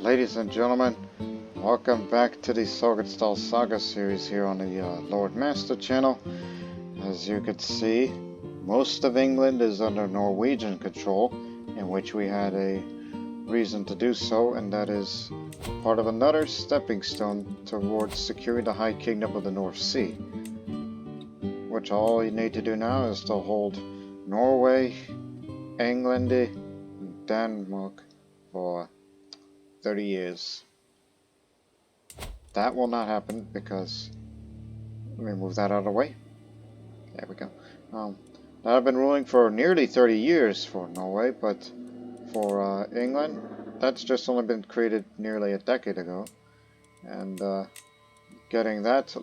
Ladies and gentlemen, welcome back to the Sognsdal Saga series here on the Lord Master channel. As you can see, most of England is under Norwegian control, in which we had a reason to do so, and that is part of another stepping stone towards securing the High Kingdom of the North Sea. Which all you need to do now is to hold Norway, England, and Denmark for 30 years. That will not happen because, let me move that out of the way. There we go. I've been ruling for nearly 30 years for Norway, but for England, that's just only been created nearly a decade ago. And getting that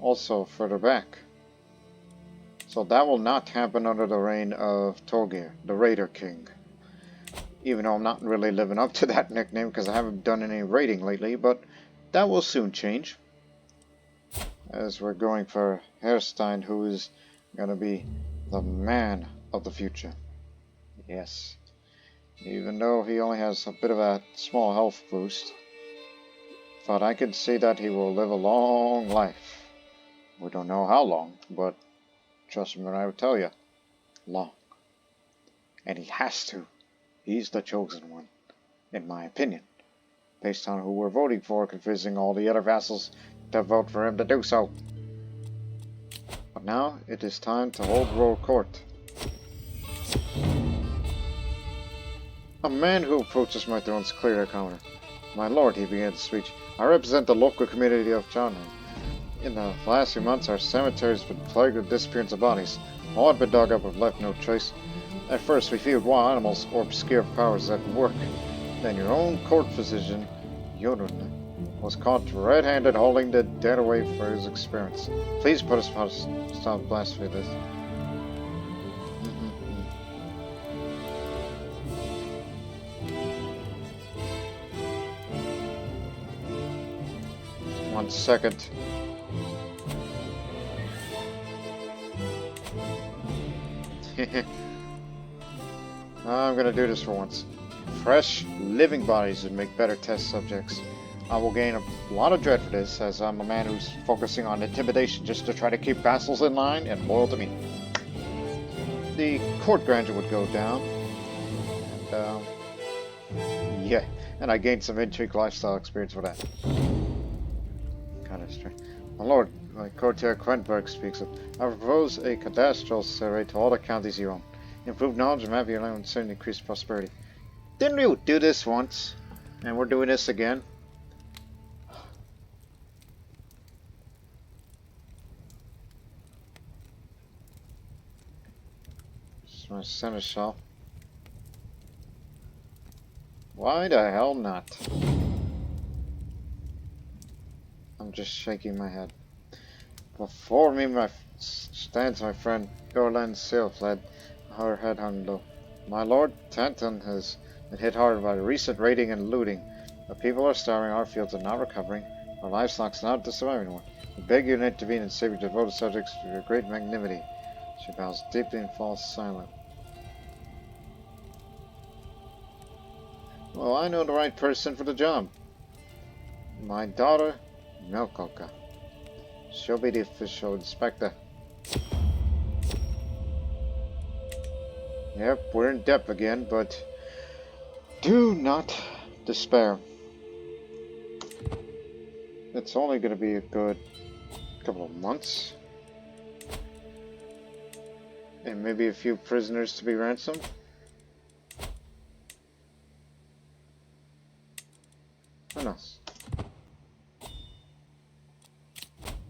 also further back. So that will not happen under the reign of Torgeir, the Raider King. Even though I'm not really living up to that nickname because I haven't done any raiding lately, but that will soon change. As we're going for Herstein, who is going to be the man of the future. Yes. Even though he only has a bit of a small health boost. But I can see that he will live a long life. We don't know how long, but trust me when I will tell you. Long. And he has to. He's the chosen one, in my opinion, based on who we're voting for, convincing all the other vassals to vote for him to do so. But now it is time to hold royal court. A man who approaches my throne is clearly a commoner. My lord, he began his speech, I represent the local community of Trondheim. In the last few months, our cemetery has been plagued with disappearance of bodies. All have been dug up and left no trace. At first, we feared wild animals or obscure powers at work. Then your own court physician, Jodun, was caught red-handed holding the dead away for his experiments. Please put us on stop blasphemy this. One second. I'm gonna do this for once. Fresh, living bodies would make better test subjects. I will gain a lot of dread for this, as I'm a man who's focusing on intimidation just to try to keep vassals in line and loyal to me. The court grandeur would go down. And, yeah, and I gained some intrigue lifestyle experience for that. Kinda strange. My lord, my Courtier Quentberg speaks of, I propose a cadastral survey to all the counties you own. Improved knowledge and map your land and certainly increased prosperity. Didn't we do this once? And we're doing this again? This is my seneschal. Why the hell not? I'm just shaking my head. Before me stands my friend Gorlan Sailfled. Her head hung low. My lord, Tanton has been hit hard by recent raiding and looting. The people are starving, our fields are not recovering, our livestock's not surviving anymore. We beg you to intervene and save your devoted subjects for your great magnanimity. She bows deeply and falls silent. Well, I know the right person for the job. My daughter, Melkoka. She'll be the official inspector. Yep, we're in debt again, but do not despair. It's only going to be a good couple of months. And maybe a few prisoners to be ransomed. Who knows?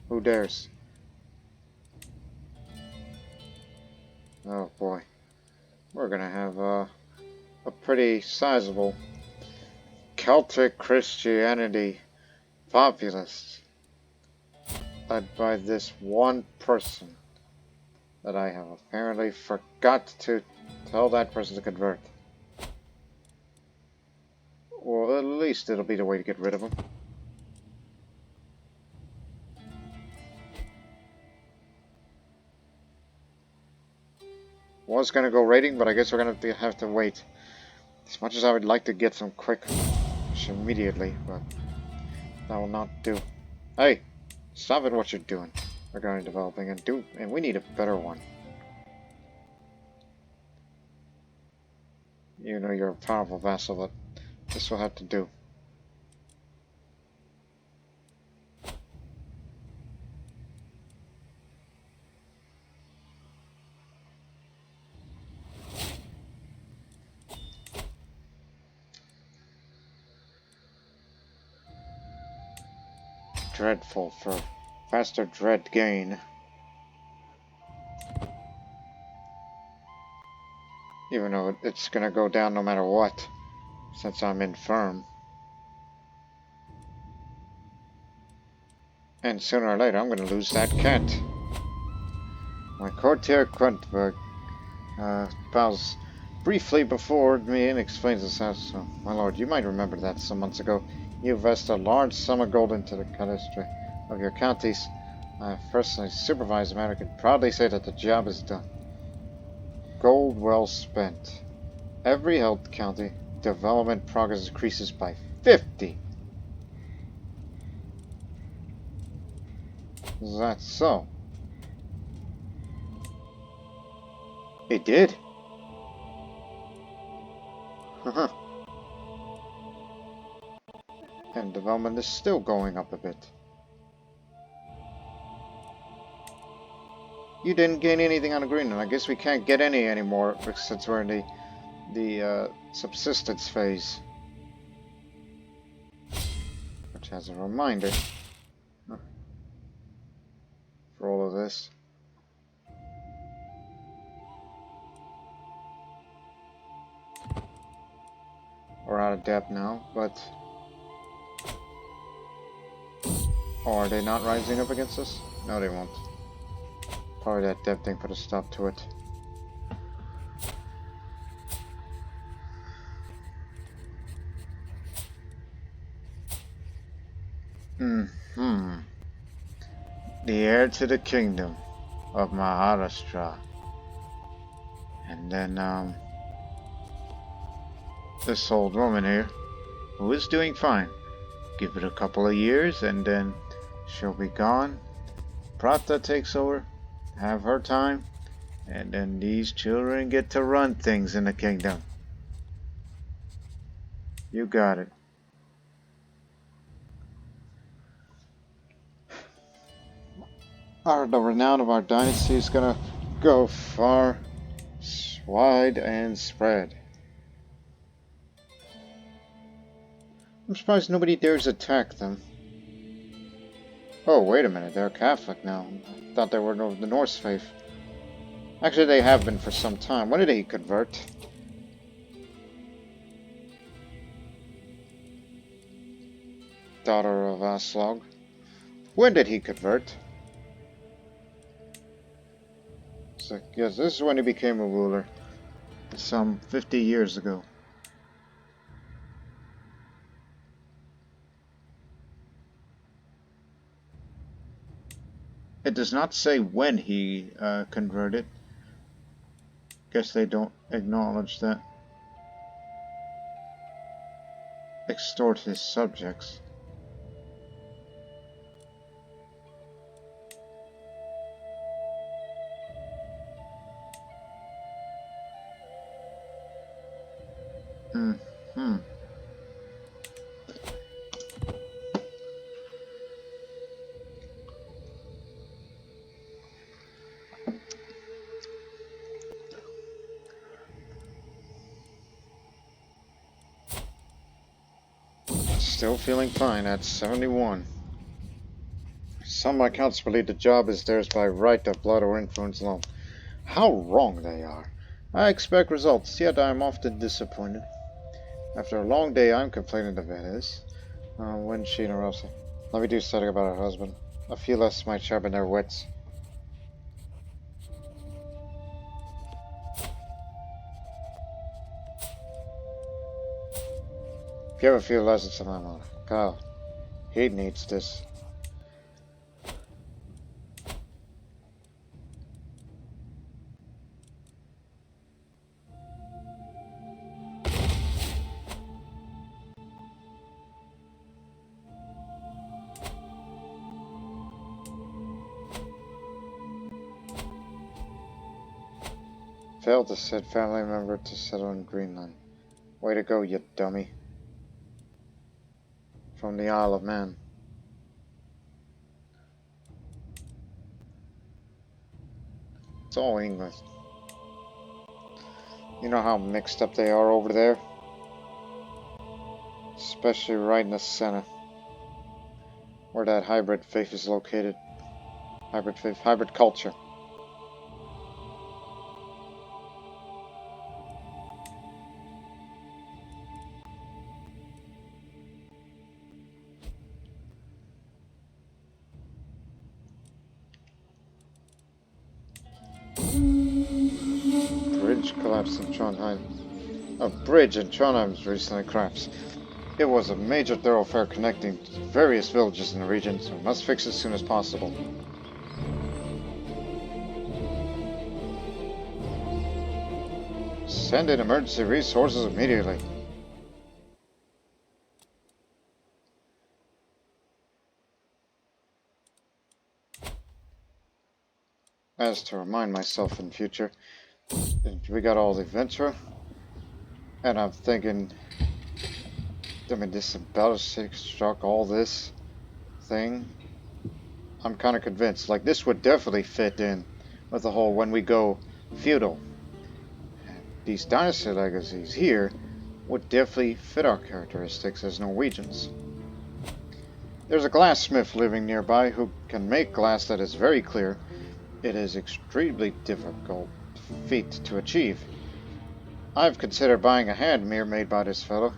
Who dares? Oh boy. We're gonna have a pretty sizable Celtic Christianity populace led by this one person that I have apparently forgot to tell that person to convert. Or at least it'll be the way to get rid of him. Was gonna go raiding, but I guess we're gonna have to wait. As much as I would like to get some quick patch immediately, but that will not do. Hey, stop it! What you're doing regarding developing and we need a better one. You know you're a powerful vassal, but this will have to do. Dreadful for faster dread gain. Even though it's gonna go down no matter what, since I'm infirm. And sooner or later I'm gonna lose that cat. My courtier Quentberg bows briefly before me and explains his house. So, my lord, you might remember that some months ago you invested a large sum of gold into the cadastre of your counties. I personally supervised the matter and can proudly say that the job is done. Gold well spent. Every health county development progress increases by 50. Is that so? It did? And development is still going up a bit. You didn't gain anything on the green, and I guess we can't get any anymore since we're in the subsistence phase. Which has a reminder for all of this. We're out of depth now, but... Oh, are they not rising up against us? No, they won't. Probably that depth thing put a stop to it. The heir to the kingdom of Maharashtra. And then, this old woman here, who is doing fine. Give it a couple of years and then she'll be gone. Prata takes over, have her time, and then these children get to run things in the kingdom. You got it. The renown of our dynasty is gonna go far, wide, and spread. I'm surprised nobody dares attack them. Oh, wait a minute, they're Catholic now. I thought they were of the Norse faith. Actually, they have been for some time. When did he convert? Daughter of Aslog. When did he convert? So, yes, this is when he became a ruler. Some 50 years ago. It does not say when he converted. Guess they don't acknowledge that. Extort his subjects. Still feeling fine at 71. Some accounts believe the job is theirs by right of blood or influence alone. How wrong they are. I expect results, yet I am often disappointed. After a long day, I'm complaining to Venice. When she interrupts, let me do something about her husband. A few less might sharpen their wits. Give a few lessons to my mother. Kyle, he needs this. Failed to send family member to settle in Greenland. Way to go, you dummy. From the Isle of Man. It's all English. You know how mixed up they are over there? Especially right in the center. Where that hybrid faith is located. Hybrid faith, hybrid culture. Bridge collapsed in Trondheim. A bridge in Trondheim recently collapsed. It was a major thoroughfare connecting various villages in the region, so we must fix it as soon as possible. Send in emergency resources immediately. As to remind myself in future, we got all the Ventura, and I'm thinking, this embellished struck all this thing. I'm kind of convinced, like, this would definitely fit in with the whole when we go feudal. These dynasty legacies here would definitely fit our characteristics as Norwegians. There's a glassmith living nearby who can make glass that is very clear. It is extremely difficult feat to achieve. I've considered buying a hand mirror made by this fellow,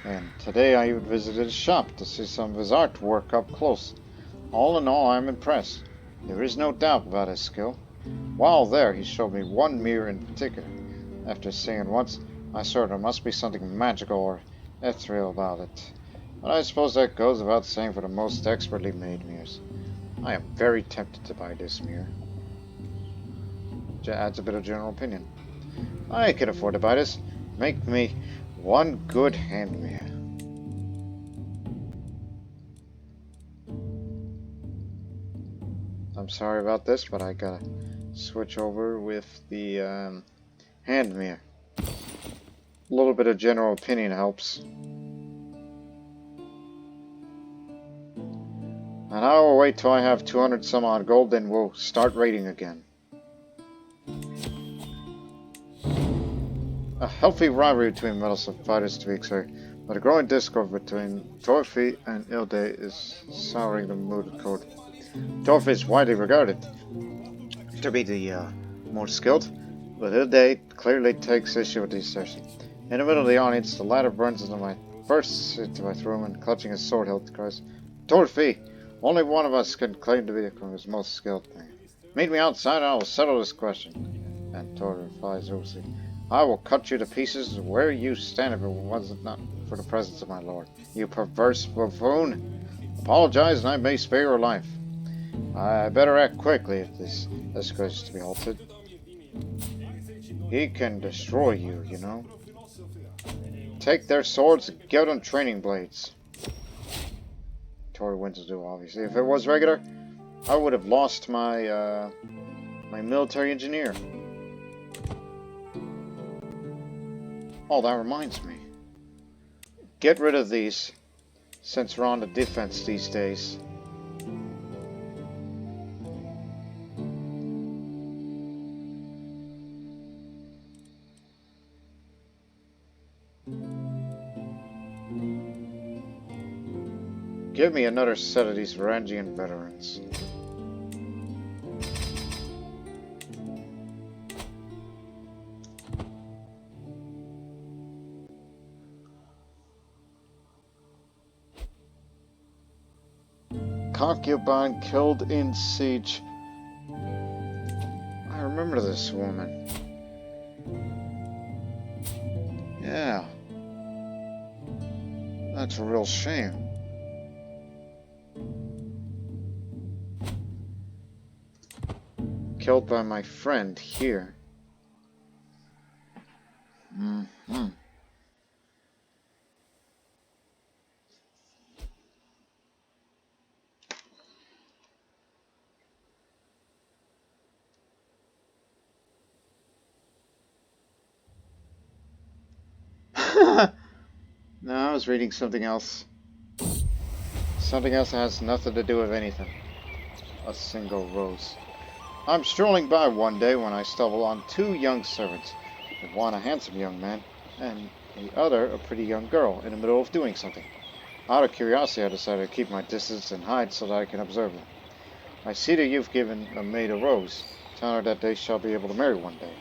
and today I even visited his shop to see some of his artwork up close. All in all, I'm impressed. There is no doubt about his skill. While there, he showed me one mirror in particular. After seeing it once, I saw there must be something magical or ethereal about it. But I suppose that goes without saying for the most expertly made mirrors. I am very tempted to buy this mirror. Adds a bit of general opinion. I can afford to buy this. Make me one good hand mirror. I'm sorry about this, but I gotta switch over with the hand mirror. A little bit of general opinion helps. And I will wait till I have 200 some odd gold, then we'll start raiding again. A healthy rivalry between meddlesome fighters to be exact, but a growing discord between Torfi and Ilde is souring the mood of code. Torfi is widely regarded to be the more skilled, but Ilde clearly takes issue with the assertion. In the middle of the audience, the latter burns into my throne and clutching his sword hilt cries, Torfi! Only one of us can claim to be the most skilled thing. Meet me outside and I will settle this question. And Torfi replies ruthlessly, I will cut you to pieces where you stand if it was not for the presence of my lord. You perverse buffoon! Apologize and I may spare your life. I better act quickly if this disgrace is to be halted. He can destroy you, you know. Take their swords and give them training blades. Tori wins the duel, obviously. If it was regular, I would have lost my my military engineer. Oh, that reminds me. Get rid of these, since we're on the defense these days. Give me another set of these Varangian veterans. Concubine killed in siege. I remember this woman. Yeah. That's a real shame. Killed by my friend here. Mm-hmm. I was reading something else. Something else that has nothing to do with anything. A single rose. I'm strolling by one day when I stumble on two young servants. The one a handsome young man, and the other a pretty young girl in the middle of doing something. Out of curiosity, I decided to keep my distance and hide so that I can observe them. I see that you've given a maid a rose, telling her that they shall be able to marry one day.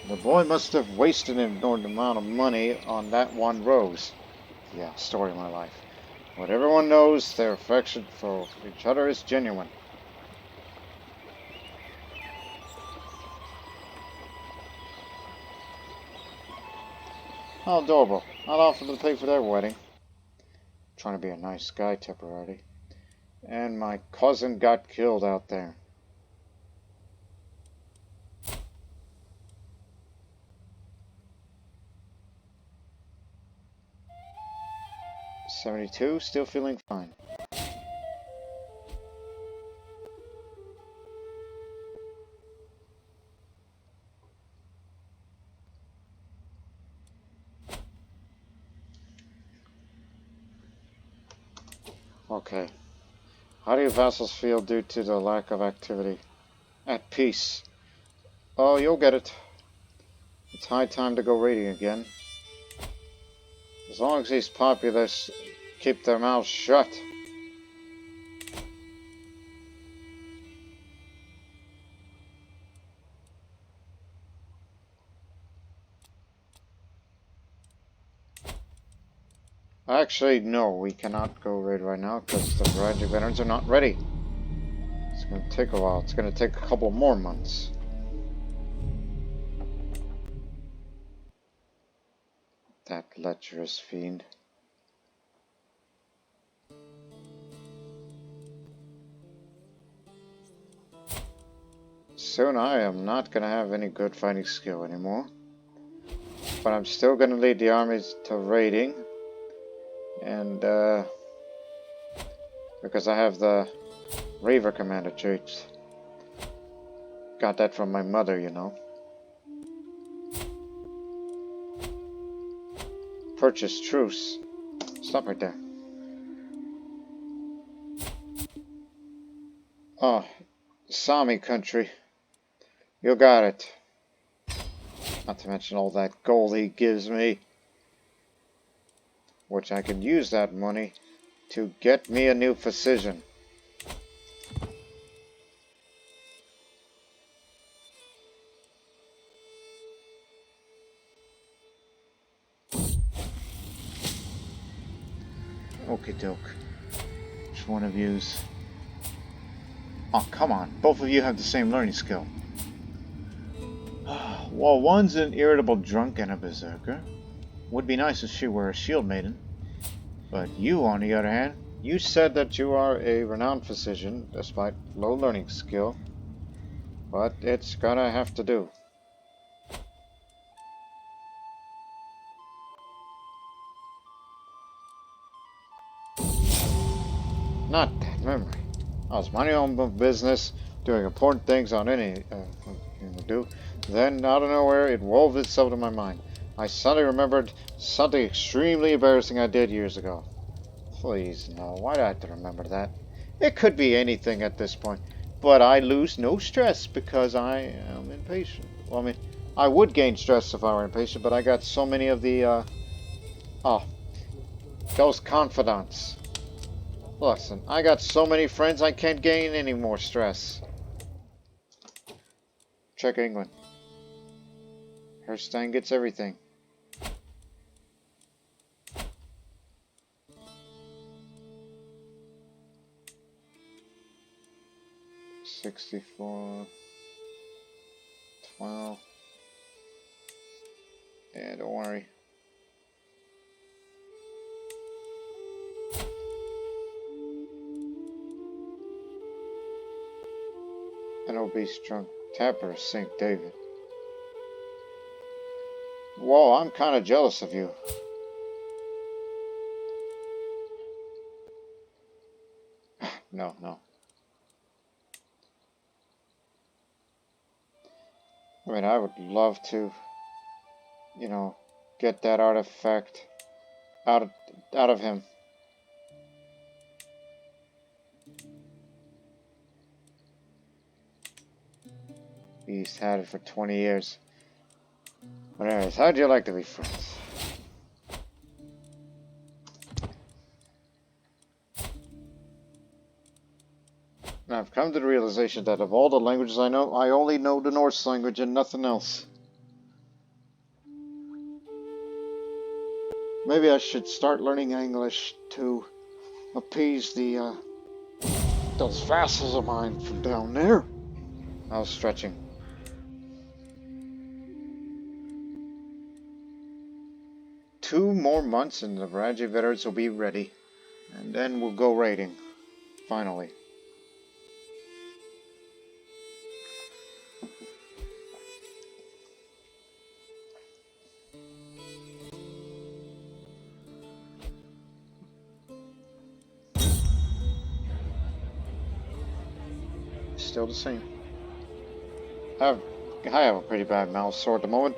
The boy must have wasted an inordinate amount of money on that one rose. Yeah, story of my life. But everyone knows their affection for each other is genuine. How adorable. I'll offer to pay for their wedding. Trying to be a nice guy temporarily. And my cousin got killed out there. $72, still feeling fine. Okay. How do your vassals feel due to the lack of activity? At peace. Oh, you'll get it. It's high time to go raiding again. As long as these populace keep their mouths shut. Actually, no, we cannot go raid right now because the Ranger veterans are not ready. It's going to take a while. It's going to take a couple more months. That lecherous fiend. Soon I am not going to have any good fighting skill anymore. But I'm still going to lead the armies to raiding. And, because I have the Reaver Commander traits. Got that from my mother, you know. Purchase truce. Stop right there. Oh, Sami country. You got it. Not to mention all that gold he gives me. Which I can use that money to get me a new physician. Okie doke. Which one of you's... Oh, come on. Both of you have the same learning skill. Well, one's an irritable drunk and a berserker. Would be nice if she were a shield maiden. But you, on the other hand, you said that you are a renowned physician, despite low learning skill. But it's gonna have to do. Not that memory. I was minding my own business, doing important things on any thing to do. Then, out of nowhere, it wove itself to my mind. I suddenly remembered something extremely embarrassing I did years ago. Please, no. Why do I have to remember that? It could be anything at this point. But I lose no stress because I am impatient. Well, I mean, I would gain stress if I were impatient, but I got so many of the, those confidants. Listen, I got so many friends I can't gain any more stress. Check England. Herstein gets everything. $64, $12. Yeah, don't worry. An obese drunk tapper, St. David. Whoa, I'm kind of jealous of you. No, no. I mean, I would love to, you know, get that artifact out of him. He's had it for 20 years. But anyways, how'd you like to be friends? Now, I've come to the realization that of all the languages I know, I only know the Norse language and nothing else. Maybe I should start learning English to appease those vassals of mine from down there. I was stretching. Two more months and the Raji veterans will be ready. And then we'll go raiding. Finally. Still the same. I have a pretty bad mouth sore at the moment.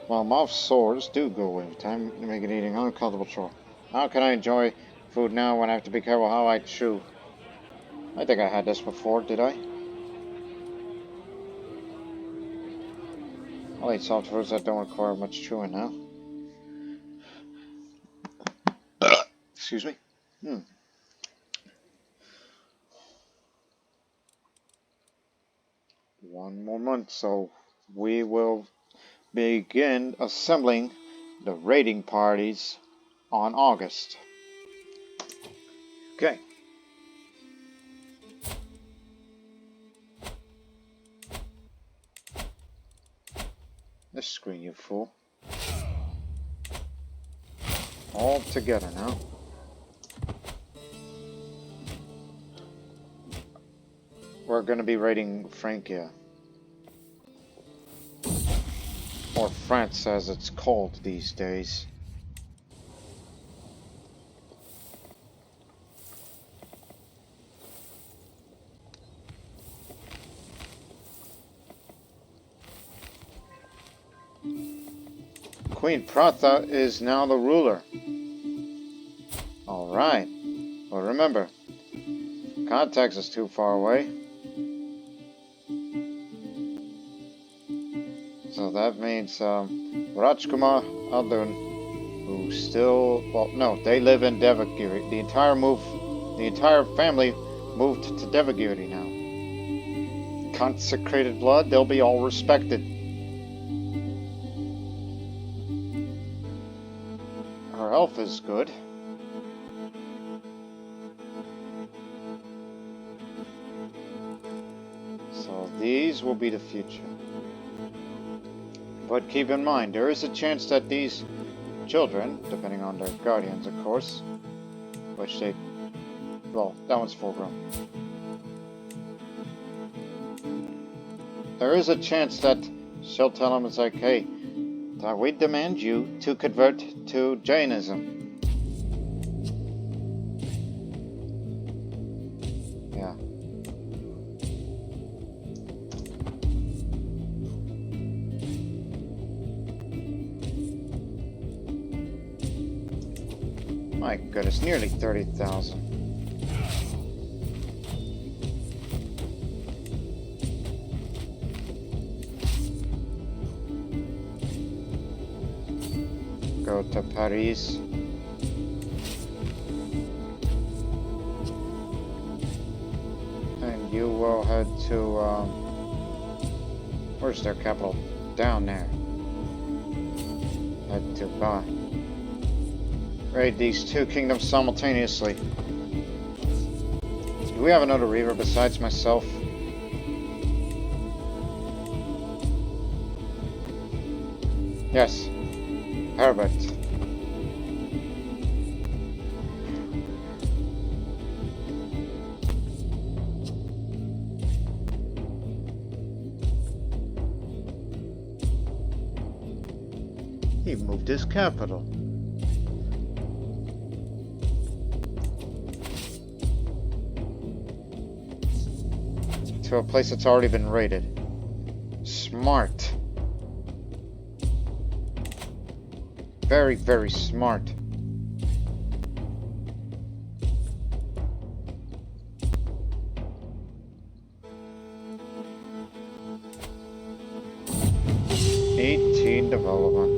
While mouth sores do go away with time, to make it eating an uncomfortable chore. How can I enjoy food now when I have to be careful how I chew? I think I had this before, did I? I'll eat soft foods that don't require much chewing now. Excuse me. One more month, so we will begin assembling the raiding parties on August. Okay. This screen, you fool. All together now. We're going to be raiding Francia. Or France as it's called these days. Queen Pratha is now the ruler. Alright. But remember, Context is too far away. So that means Rajkumar Aldun, who still, well, no, they live in Devagiri. The entire family moved to Devagiri now. Consecrated blood, they'll be all respected. Her health is good. So these will be the future. But keep in mind, there is a chance that these children, depending on their guardians, of course, which they, well, that one's full grown. There is a chance that she'll tell them, it's like, hey, we demand you to convert to Jainism. Yeah. My goodness, nearly 30,000. Go to Paris. And you will head to, where's their capital? Down there. Head to Ba. Raid these two kingdoms simultaneously. Do we have another Reaver besides myself? Yes. Herbert. He moved his capital. To a place that's already been raided. Smart. Very, very smart. development.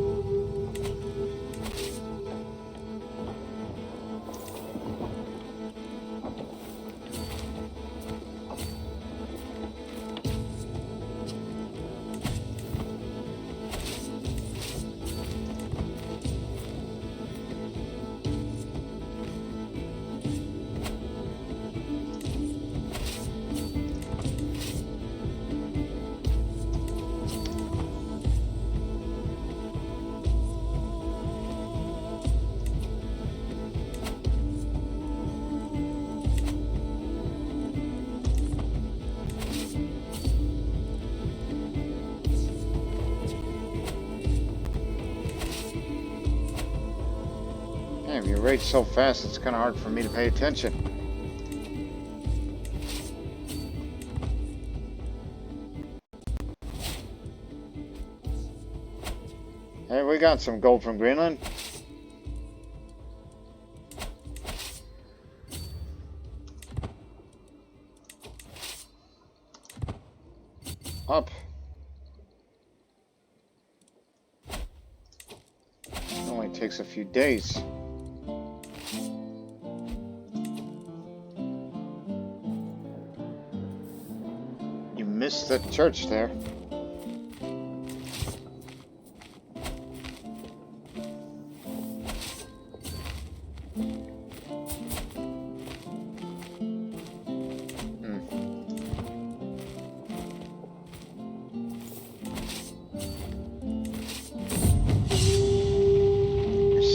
Damn, you rage so fast, it's kind of hard for me to pay attention. Hey, we got some gold from Greenland. Up. It only takes a few days. You missed the church there.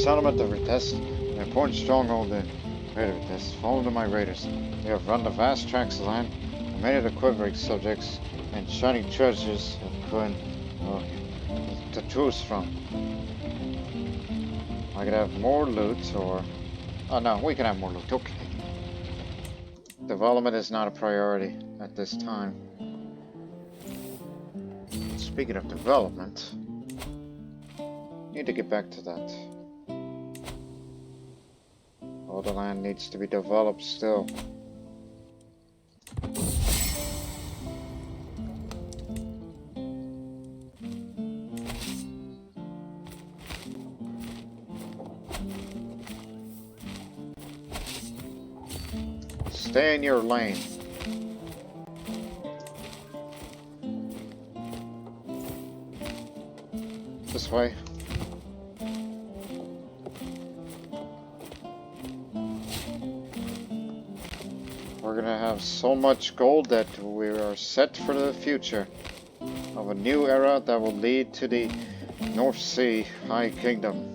Settlement of Vitesse, an important stronghold in Greater Vitesse. Follow to my raiders. They have run the vast tracts of land, and many of the quivering subjects and shining treasures of Quinn to choose from. I could have more loot, or... Oh no, we can have more loot, okay. Development is not a priority at this time. Speaking of development, need to get back to that. All the land needs to be developed still. Stay in your lane. This way. We're gonna have so much gold that we are set for the future of a new era that will lead to the North Sea High Kingdom.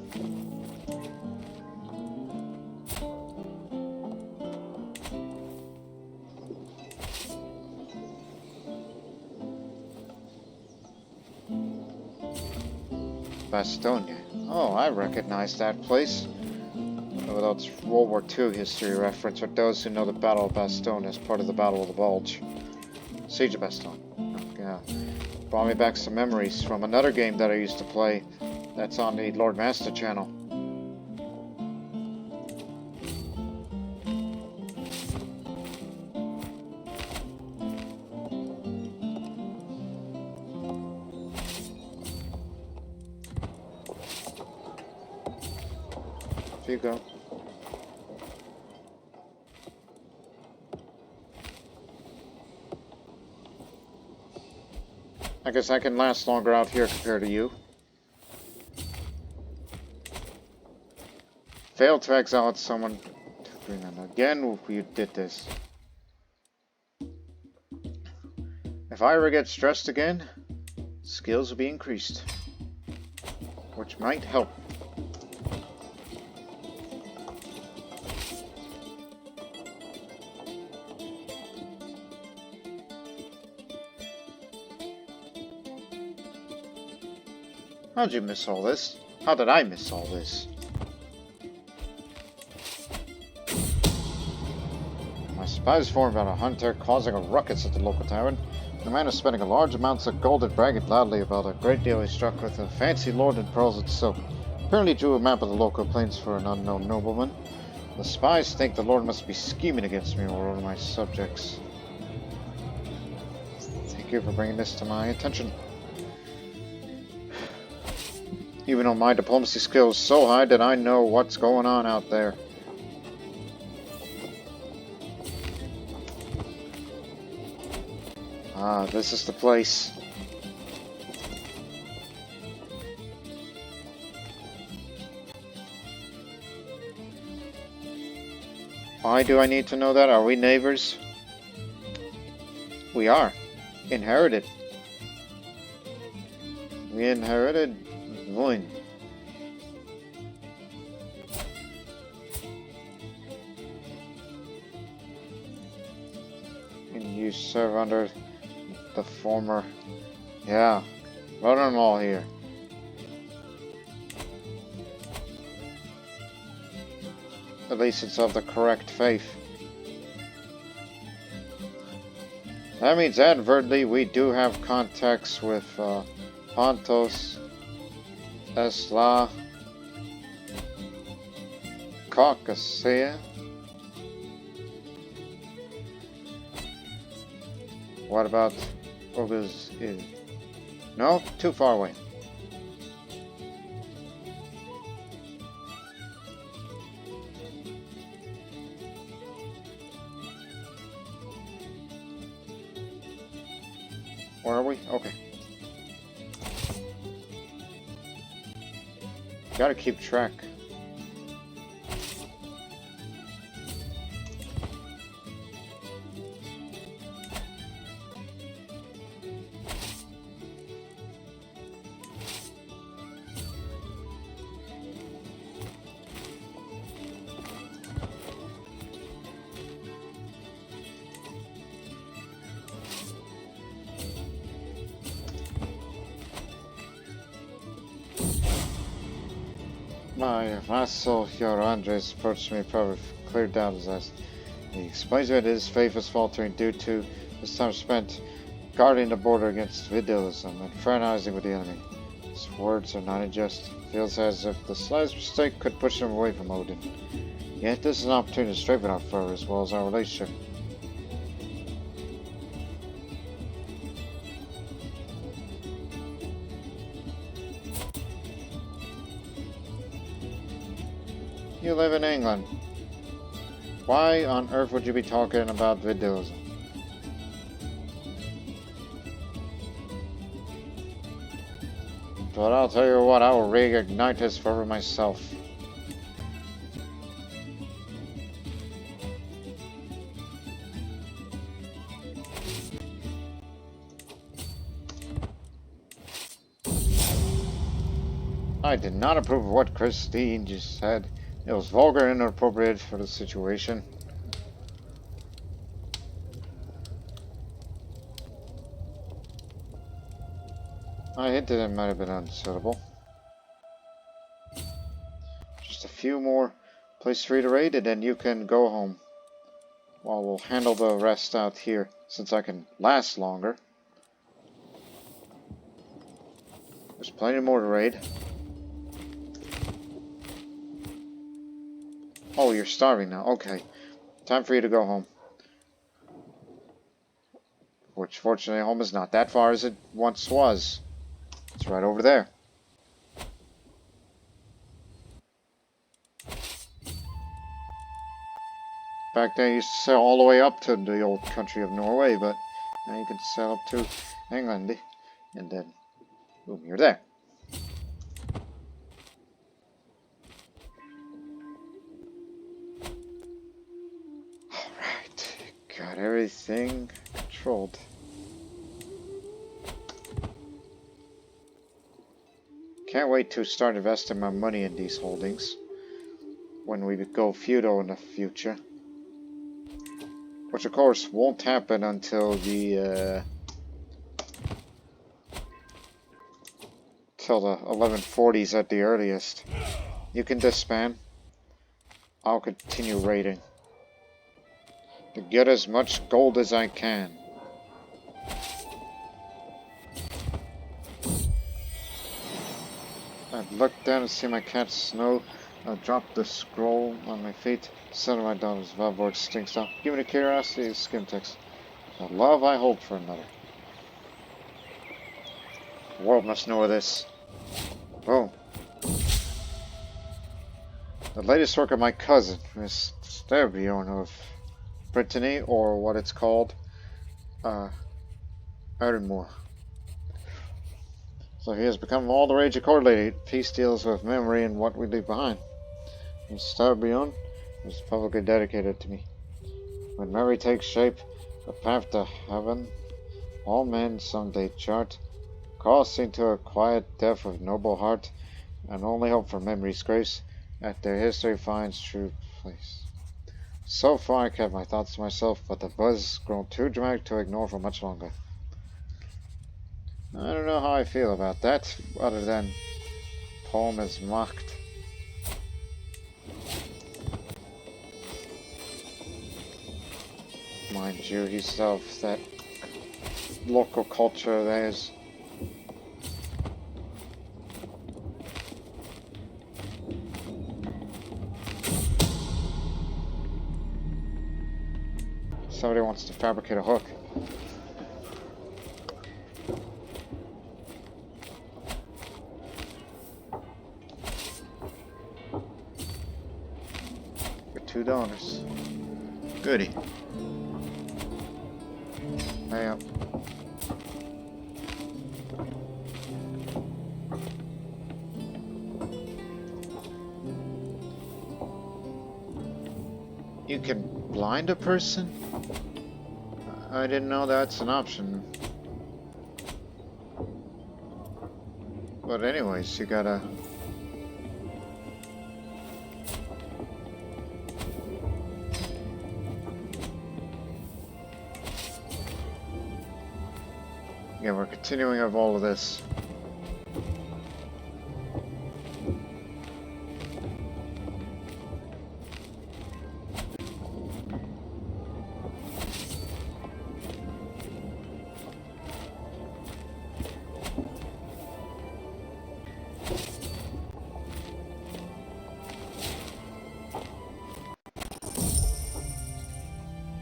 Bastogne. Oh, I recognize that place. Without its World War II history reference, or those who know the Battle of Bastogne as part of the Battle of the Bulge. Siege of Bastogne. Yeah. Brought me back some memories from another game that I used to play that's on the Lord Master channel. Here you go. I guess I can last longer out here compared to you. Failed to exile someone to Greenland. Again, you did this. If I ever get stressed again, skills will be increased. Which might help. How'd you miss all this? How did I miss all this? My spies informed about a hunter causing a ruckus at the local tavern. The man is spending a large amounts of gold and bragging loudly about a great deal he struck with a fancy lord in pearls and silk. Apparently drew a map of the local plains for an unknown nobleman. The spies think the lord must be scheming against me or one of my subjects. Thank you for bringing this to my attention. Even though my diplomacy skill is so high that I know what's going on out there. Ah, this is the place. Why do I need to know that? Are we neighbors? We are. Inherited. We inherited one. And you serve under the former, yeah, brother-in-law here. At least it's of the correct faith. That means advertently we do have contacts with Pontos, Esla, Caucasia. What about Oguz? No, too far away. Where are we? Okay. Gotta keep track. My vassal here, Andres, approached me probably cleared down his eyes. He explains that his faith is faltering due to his time spent guarding the border against Vidalism and fraternizing with the enemy. His words are not unjust. Feels as if the slightest mistake could push him away from Odin. Yet this is an opportunity to strengthen our fur as well as our relationship. You live in England. Why on earth would you be talking about Vidalism? But I'll tell you what, I will reignite his fervor myself. I did not approve of what Christine just said. It was vulgar and inappropriate for the situation. I hinted it might have been unsuitable. Just a few more places for you to raid and then you can go home. While we'll handle the rest out here, since I can last longer. There's plenty more to raid. Oh, you're starving now. Okay. Time for you to go home. Which, fortunately, home is not that far as it once was. It's right over there. Back then, you used to sail all the way up to the old country of Norway, but now you can sail up to England. And then, boom, you're there. Got everything controlled. Can't wait to start investing my money in these holdings when we go feudal in the future. Which of course won't happen until the 1140s at the earliest. You can disband. I'll continue raiding. To get as much gold as I can. I look down and see my cat Snow. I drop the scroll on my feet. Son of my daughter's Valborg stinks off. Give me the curiosity, skim text. The love I hold for another. The world must know of this. Oh, The latest work of my cousin, Miss Taberna of Brittany, or what it's called, Ardenmoor. So he has become all the rage accordingly. Peace deals with memory and what we leave behind. Miss Taberna is publicly dedicated to me. When memory takes shape, the path to heaven, all men someday chart, crossing to a quiet death of noble heart, and only hope for memory's grace, that their history finds true place. So far I kept my thoughts to myself, but the buzz has grown too dramatic to ignore for much longer. I don't know how I feel about that, other than poem is mocked. Mind you, he still has that local culture there is. Somebody wants to fabricate a hook. For $2. Goody. Hey up. You can blind a person? I didn't know that's an option. But anyways, you gotta... Yeah, we're continuing of all of this.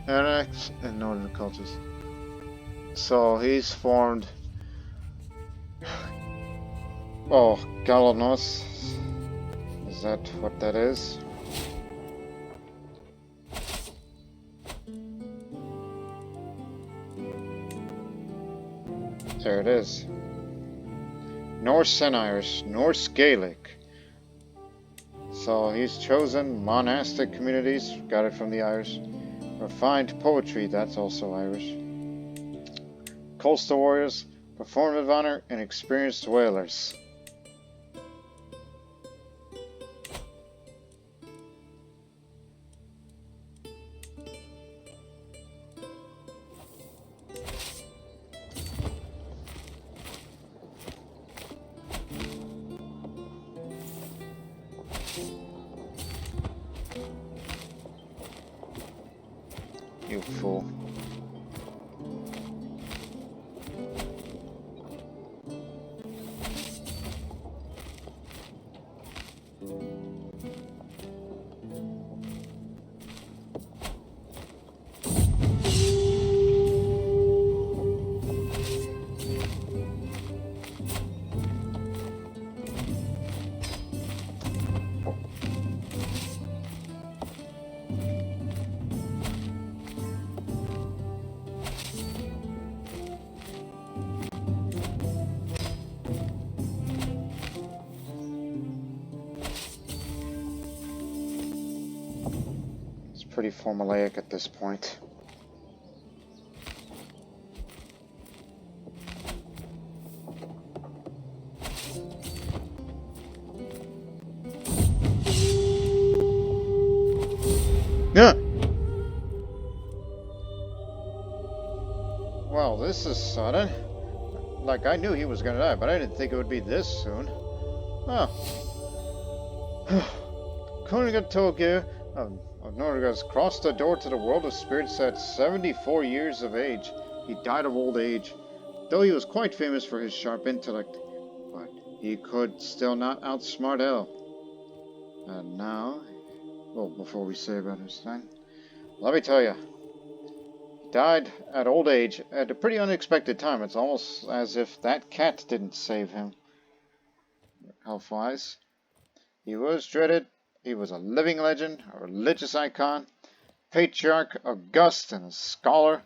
Annex and northern cultures. So he's formed... Oh, Galanos. Is that what that is? There it is. Norse and Irish, Norse Gaelic. So he's chosen monastic communities, got it from the Irish. Refined poetry, that's also Irish. Coastal warriors, performative honor, and experienced whalers. You fool. Pretty formulaic at this point. Yeah. Well, this is sudden. Like, I knew he was gonna die, but I didn't think it would be this soon. Oh. Kunigund Tolkir of Norga's crossed the door to the world of spirits at 74 years of age. He died of old age. Though he was quite famous for his sharp intellect, but he could still not outsmart El. And now, well, before we say about his thing, let me tell you, he died at old age at a pretty unexpected time. It's almost as if that cat didn't save him. Health-wise, he was dreaded He was a living legend, a religious icon, patriarch, august, and a scholar.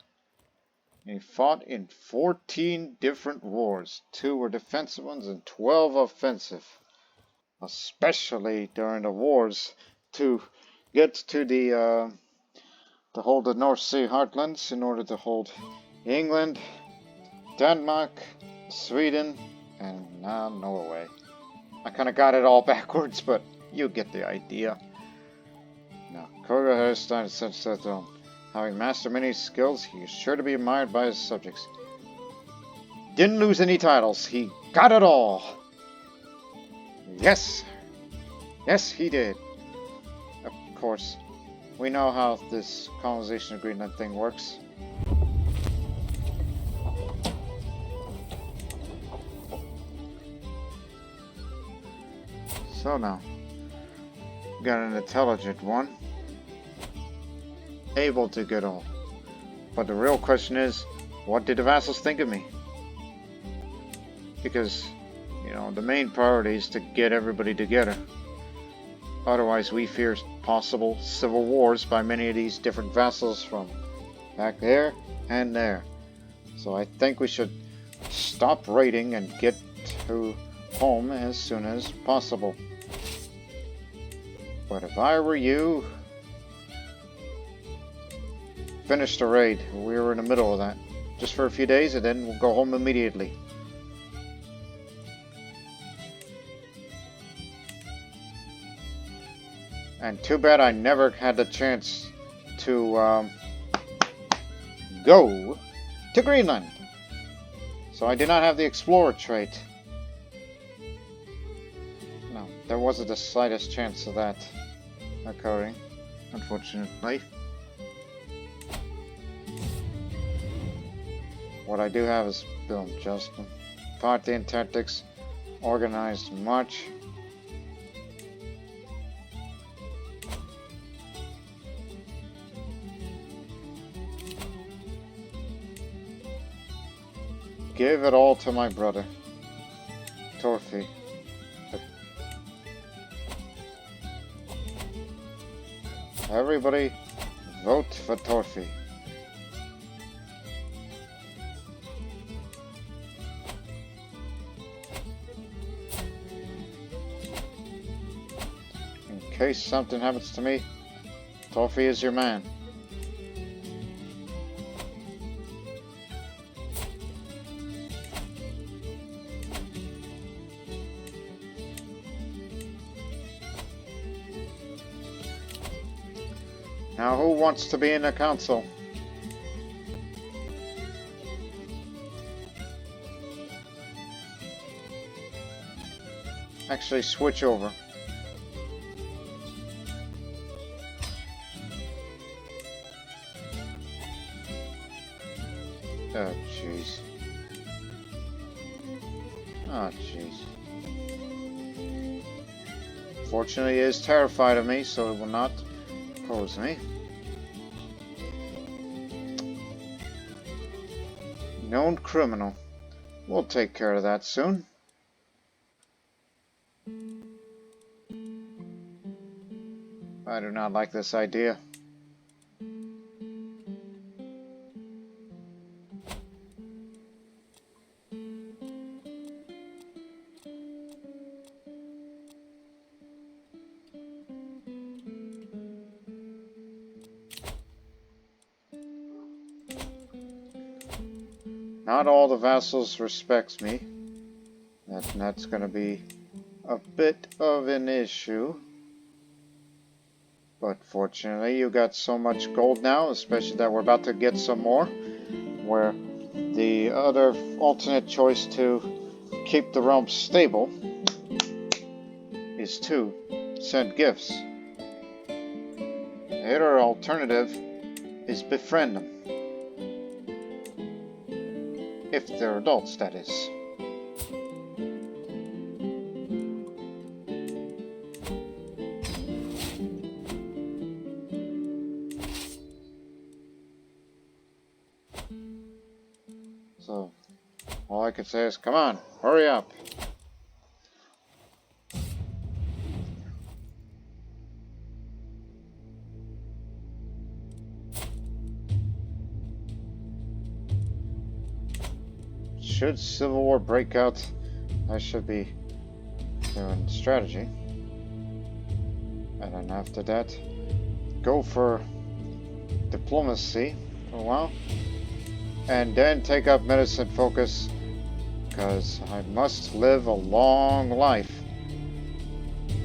He fought in 14 different wars. 2 were defensive ones and 12 offensive. Especially during the wars to get to to hold the North Sea heartlands in order to hold England, Denmark, Sweden, and now Norway. I kind of got it all backwards, but you get the idea. Now, Courtier has started such that having mastered many skills, he is sure to be admired by his subjects. Didn't lose any titles, he got it all! Yes! Yes, he did. Of course, we know how this colonization of Greenland thing works. So now, got an intelligent one, able to get all. But the real question is, what did the vassals think of me? Because, you know, the main priority is to get everybody together. Otherwise, we fear possible civil wars by many of these different vassals from back there and there. So I think we should stop raiding and get to home as soon as possible. But if I were you, finish the raid. We were in the middle of that. Just for a few days and then we'll go home immediately. And too bad I never had the chance to go to Greenland. So I did not have the explorer trait. No, there wasn't the slightest chance of that occurring, unfortunately. What I do have is Bill and Justin. Party and tactics, organized march. Give it all to my brother, Torfi. Everybody, vote for Torfi. In case something happens to me, Torfi is your man. Now, who wants to be in the council? Actually, switch over. Oh, jeez. Oh, jeez. Fortunately, he is terrified of me, so it will not oppose me. Known criminal. We'll take care of that soon. I do not like this idea. Not all the vassals respects me. That's going to be a bit of an issue. But fortunately, you got so much gold now, especially that we're about to get some more. Where the other alternate choice to keep the realm stable is to send gifts. The other alternative is befriend them. If they're adults, that is. So, all I can say is, come on, hurry up. should Civil War break out, I should be doing strategy. And then after that, go for diplomacy for a while. And then take up medicine focus, because I must live a long life.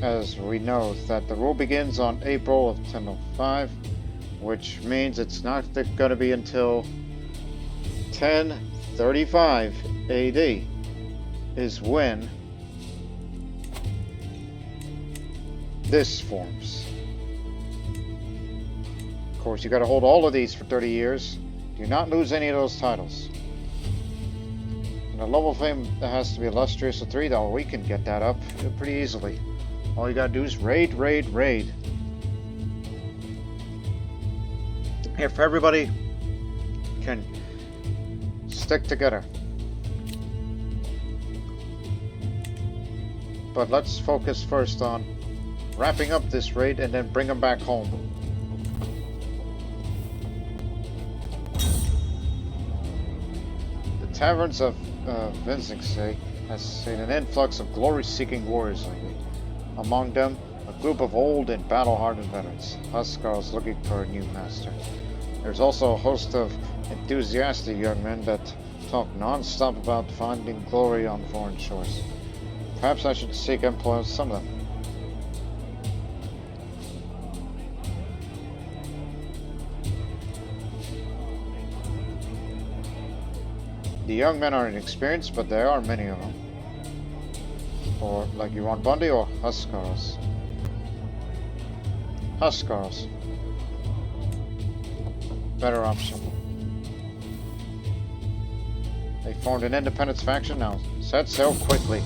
As we know that the rule begins on April of 1005, which means it's not going to be until 1035 AD is when this forms. Of course, you got to hold all of these for 30 years. Do not lose any of those titles. And the level of fame that has to be illustrious of 3, though, we can get that up pretty easily. All you gotta do is raid, raid, raid. If everybody can stick together. But let's focus first on wrapping up this raid and then bring them back home. The taverns of Vinsingse has seen an influx of glory-seeking warriors lately. Among them, a group of old and battle-hardened veterans, Huskars looking for a new master. There's also a host of enthusiastic young men that talk non-stop about finding glory on foreign shores. Perhaps I should seek employ with some of them. The young men are inexperienced, but there are many of them. Or, like, you want Bundy or Huskars? Huskars. Better option. They formed an independence faction now. Set sail quickly.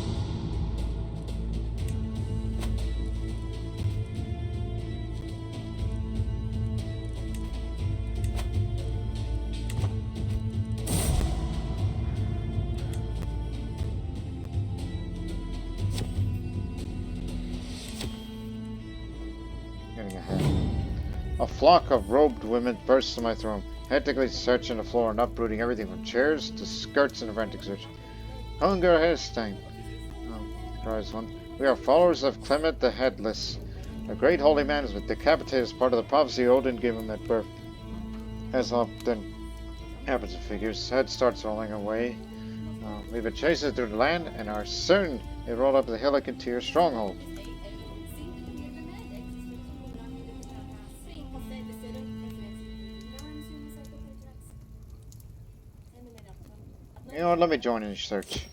A flock of robed women bursts on my throne, hectically searching the floor and uprooting everything from chairs to skirts in a frantic search. Hunger has time, cries one. We are followers of Clement the Headless. A great holy man has been decapitated as part of the prophecy Odin gave him at birth. As often happens to figures, his head starts rolling away. We've been chasing through the land and are certain it rolled up the hillock into your stronghold. You know what, let me join in the search.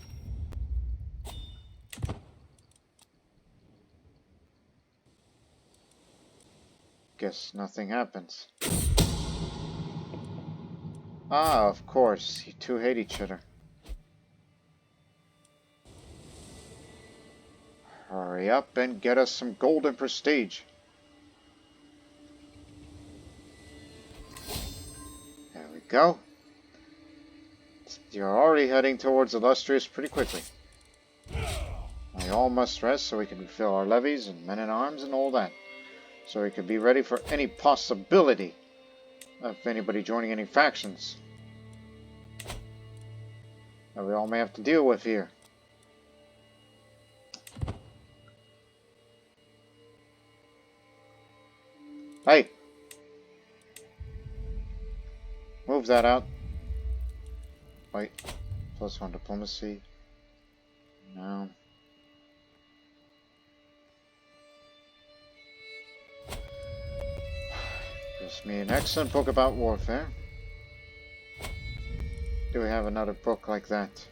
Guess nothing happens. Ah, of course, you two hate each other. Hurry up and get us some gold and prestige. There we go. You're already heading towards Illustrious pretty quickly. We all must rest so we can refill our levies and men at arms and all that. So we can be ready for any possibility of anybody joining any factions that we all may have to deal with here. Hey! Move that out. Wait. +1 diplomacy. No. Gives me an excellent book about warfare. Do we have another book like that?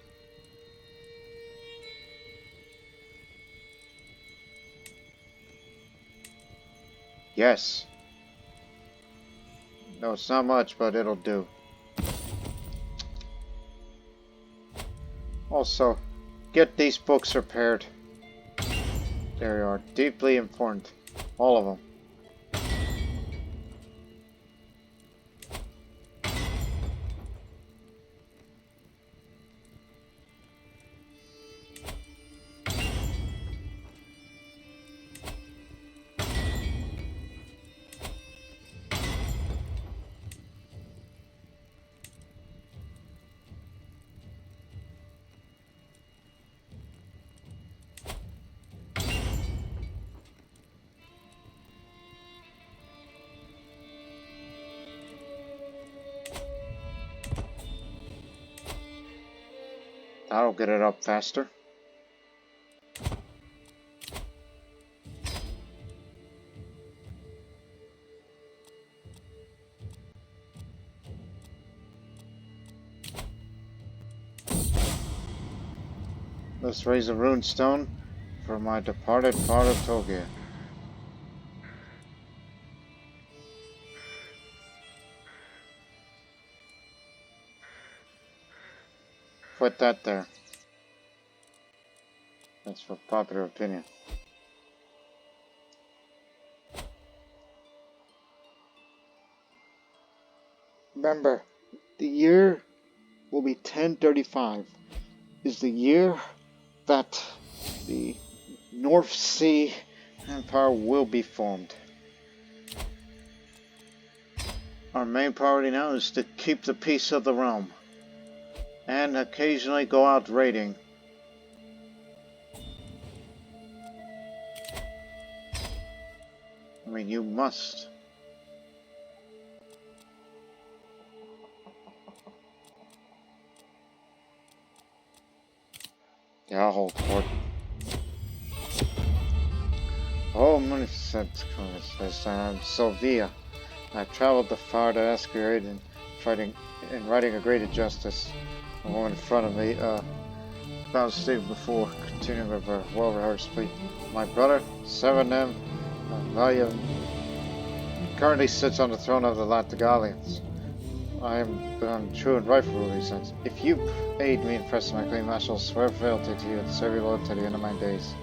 Yes. No, it's not much, but it'll do. Also, get these books repaired. They are deeply important. All of them. That'll get it up faster. Let's raise a rune stone for my departed father Togia. Put that there. That's for popular opinion. Remember, the year will be 1035. Is the year that the North Sea Empire will be formed. Our main priority now is to keep the peace of the realm, and occasionally go out raiding. I mean, you must. Yeah, I'll hold court. Oh, Munificent says, I'm Sylvia. I've traveled the far to ask your aid in fighting and righting a great injustice. The woman in front of me, found Steve before continuing with her well-rehearsed plea. My brother, Sevenem, Valiant, currently sits on the throne of the Latagalians. I am on true and rightful ruling sense. If you aid me in pressing my claim, I shall swear fealty to you and serve you loyalty to the end of my days.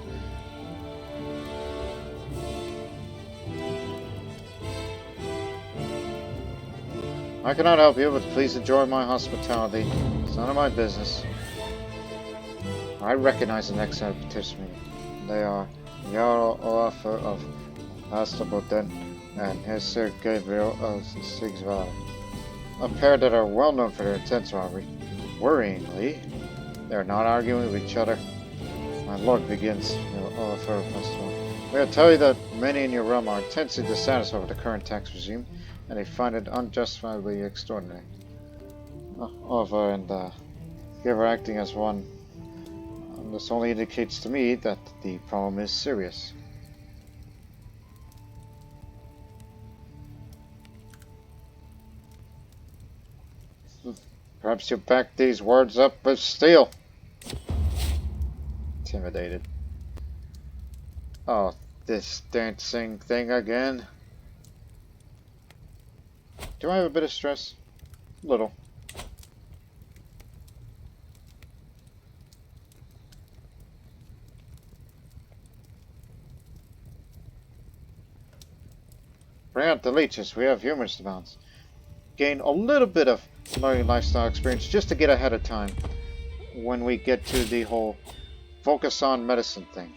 I cannot help you, but please enjoy my hospitality. It's none of my business. I recognize the next set of petitioners. They are Jarl Olaf of Astaboden and Hesser Gabriel of Sigsvall, a pair that are well known for their intense rivalry. Worryingly, they are not arguing with each other. My lord begins, Olaf Festival. We will tell you that many in your realm are intensely dissatisfied with the current tax regime, and they find it unjustifiably extraordinary. Oliver and Giver acting as one. This only indicates to me that the problem is serious. Perhaps you back these words up with steel. Intimidated. Oh, this dancing thing again. Do I have a bit of stress? Little. Bring out the leeches. We have humans to balance. Gain a little bit of learning lifestyle experience just to get ahead of time when we get to the whole focus on medicine thing.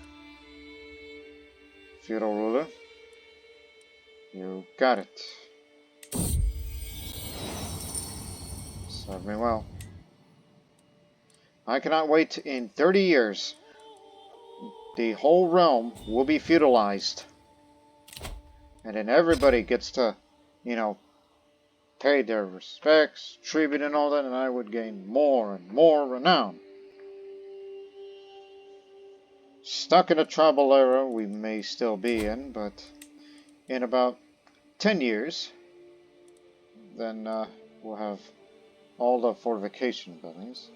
Feudal ruler. You got it. Serve me well. I cannot wait. In 30 years, the whole realm will be feudalized. And then everybody gets to, pay their respects, tribute and all that, and I would gain more and more renown. Stuck in a tribal era we may still be in, but in about 10 years, then we'll have all the fortification buildings.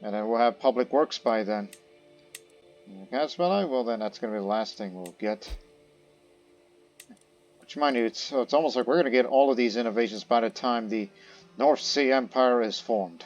And then we'll have public works by then. Gas building? Well, then that's going to be the last thing we'll get. Which, mind you, it's almost like we're going to get all of these innovations by the time the North Sea Empire is formed.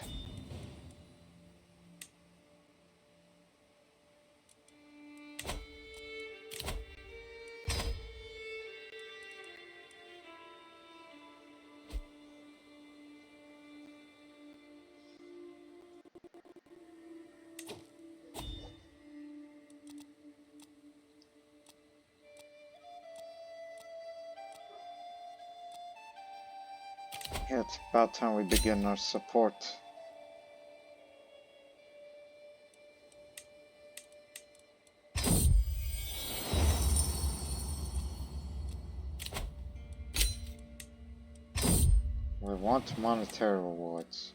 Yeah, it's about time we begin our support. We want monetary rewards.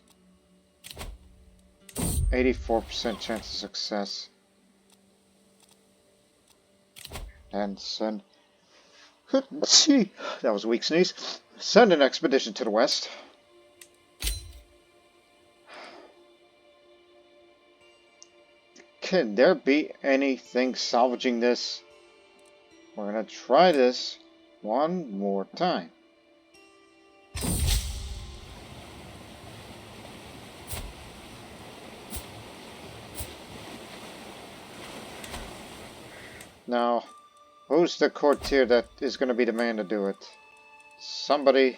84% chance of success. And send... That was a weak sneeze. Send an expedition to the west. Can there be anything salvaging this? We're gonna try this one more time. Now, who's the courtier that is going to be the man to do it? Somebody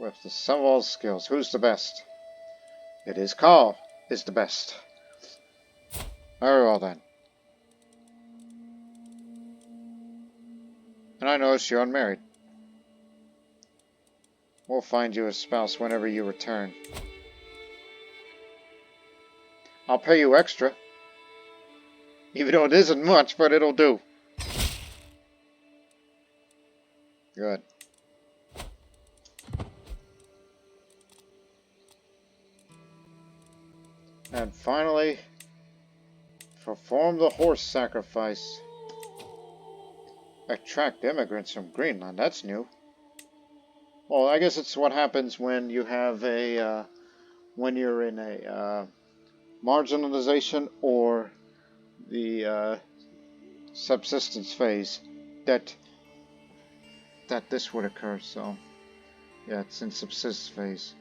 with the sum of all skills. Who's the best? It is Carl is the best. Very well then. And I notice you're unmarried. We'll find you a spouse whenever you return. I'll pay you extra. Even though it isn't much, but it'll do. Good. And finally, perform the horse sacrifice. Attract immigrants from Greenland. That's new. Well, I guess it's what happens when you have a, when you're in a marginalization or the subsistence phase that this would occur. So yeah, it's in subsistence phase.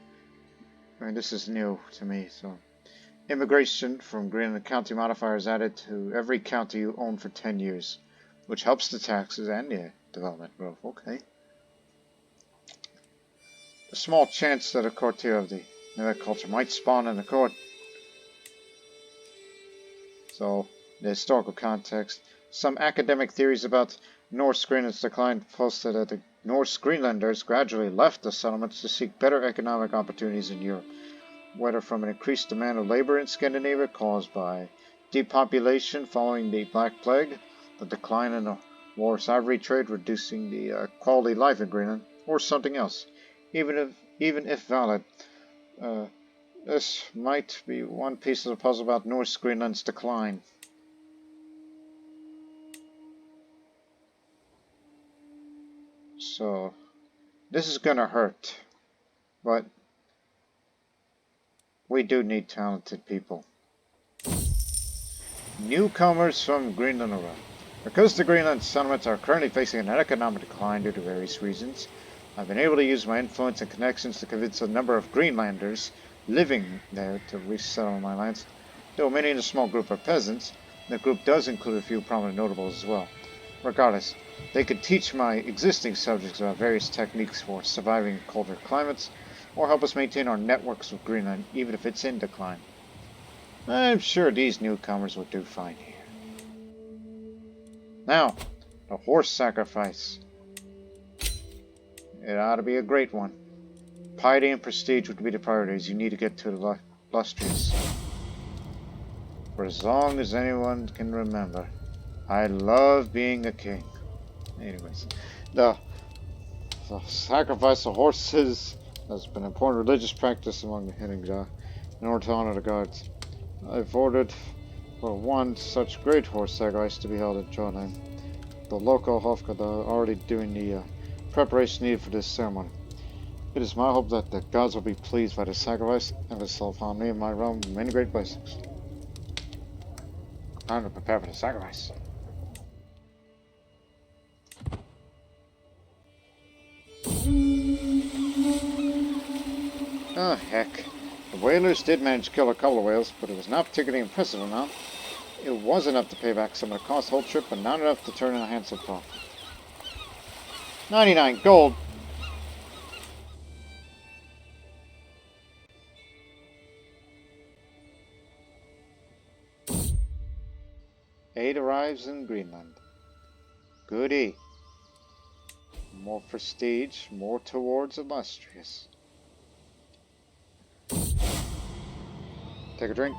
I mean, this is new to me. So immigration from Greenland county modifier is added to every county you own for 10 years, which helps the taxes and the development growth. Okay. A small chance that a courtier of the Nordic culture might spawn in the court. So, the historical context. Some academic theories about Norse Greenland's decline posted that the Norse Greenlanders gradually left the settlements to seek better economic opportunities in Europe, whether from an increased demand of labor in Scandinavia caused by depopulation following the Black Plague, the decline in the Walrus ivory trade reducing the quality of life in Greenland, or something else. Even if valid, this might be one piece of the puzzle about Norse Greenland's decline. So, this is gonna hurt, but we do need talented people. Newcomers from Greenland around. Because the Greenland settlements are currently facing an economic decline due to various reasons, I've been able to use my influence and connections to convince a number of Greenlanders living there to resettle my lands. Though many in a small group are peasants, the group does include a few prominent notables as well. Regardless, they could teach my existing subjects about various techniques for surviving in colder climates, or help us maintain our networks with Greenland even if it's in decline. I'm sure these newcomers will do fine here. Now, the horse sacrifice. It ought to be a great one. Piety and prestige would be the priorities. You need to get to the illustrious. For as long as anyone can remember, I love being a king. Anyways, the sacrifice of horses has been an important religious practice among the Hinninga in order to honor the gods. I've ordered for one such great horse sacrifice to be held at Trondheim. The local Hofgard are already doing the preparation needed for this ceremony. It is my hope that the gods will be pleased by the sacrifice and bestow upon me and my realm many great blessings. Time to prepare for the sacrifice. Oh, heck. The whalers did manage to kill a couple of whales, but it was not particularly impressive amount. It was enough to pay back some of the cost of the whole trip, but not enough to turn in a handsome profit. 99 gold. Aid arrives in Greenland. Goody. More prestige, more towards illustrious. Take a drink.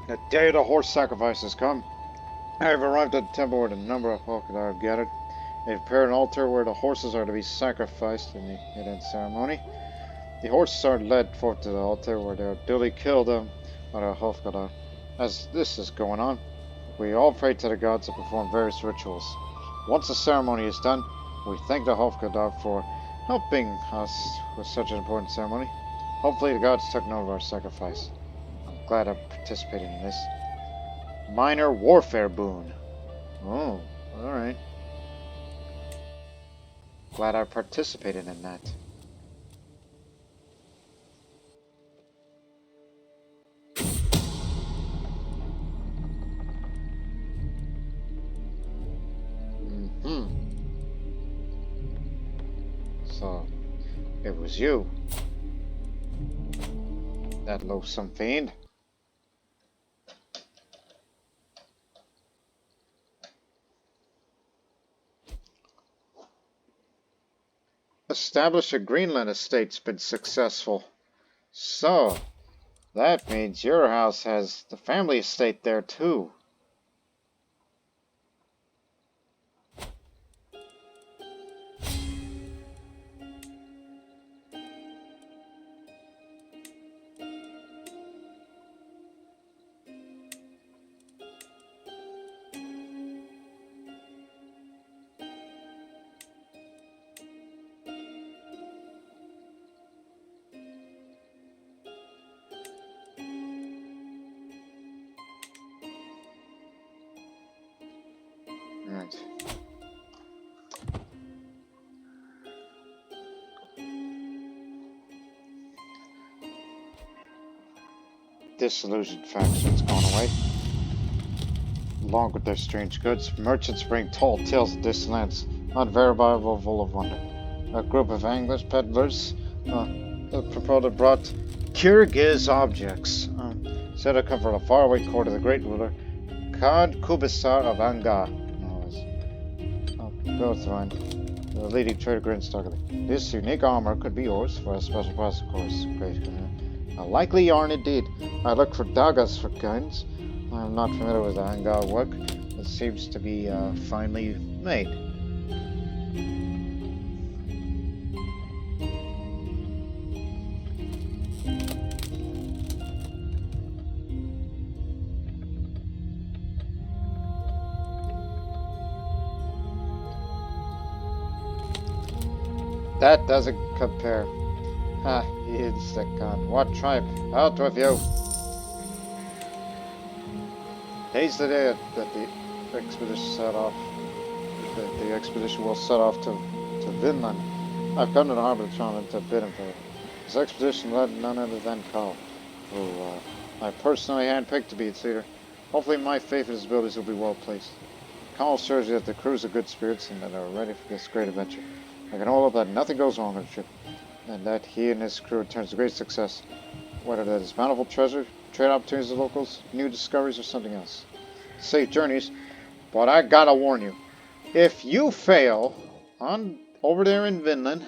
The day of the horse sacrifice has come. I have arrived at the temple where the number of Hofgard have gathered. They have prepared an altar where the horses are to be sacrificed in the hidden ceremony. The horses are led forth to the altar where they are duly killed by the Hofgadar. As this is going on, we all pray to the gods and perform various rituals. Once the ceremony is done, we thank the Hofgadar for helping us with such an important ceremony. Hopefully the gods took note of our sacrifice. I'm glad I participated in this. Minor warfare boon. Oh, alright. Glad I participated in that. So, it was you. That loathsome fiend. Establish a Greenland estate's been successful. So, that means your house has the family estate there too. Right. Disillusioned factions gone away. Along with their strange goods, merchants bring tall tales of distant lands, unverifiable full of wonder. A group of English peddlers proposed brought Kyrgyz objects. Said to come from a faraway court of the great ruler, Khan Kubisar of Anga. Gothrind, the leading trader, grins stockily. This unique armor could be yours for a special price, of course. Great. A likely yarn indeed. I look for dagas for guns. I am not familiar with the Anga work. It seems to be finely made. That doesn't compare. Ha, insect god. What tribe? Out with you. Today's the day that the expedition set off. The expedition will set off to Vinland. I've come to the harbor of Trondheim to bid him for it. This expedition led none other than Carl, who I personally handpicked to be its leader. Hopefully my faith in his abilities will be well placed. Carl assures you that the crews are good spirits and that are ready for this great adventure. I can hold up that nothing goes wrong on the trip, and that he and his crew returns to great success, whether that is bountiful treasure, trade opportunities with locals, new discoveries, or something else. Safe journeys, but I gotta warn you, if you fail over there in Vinland,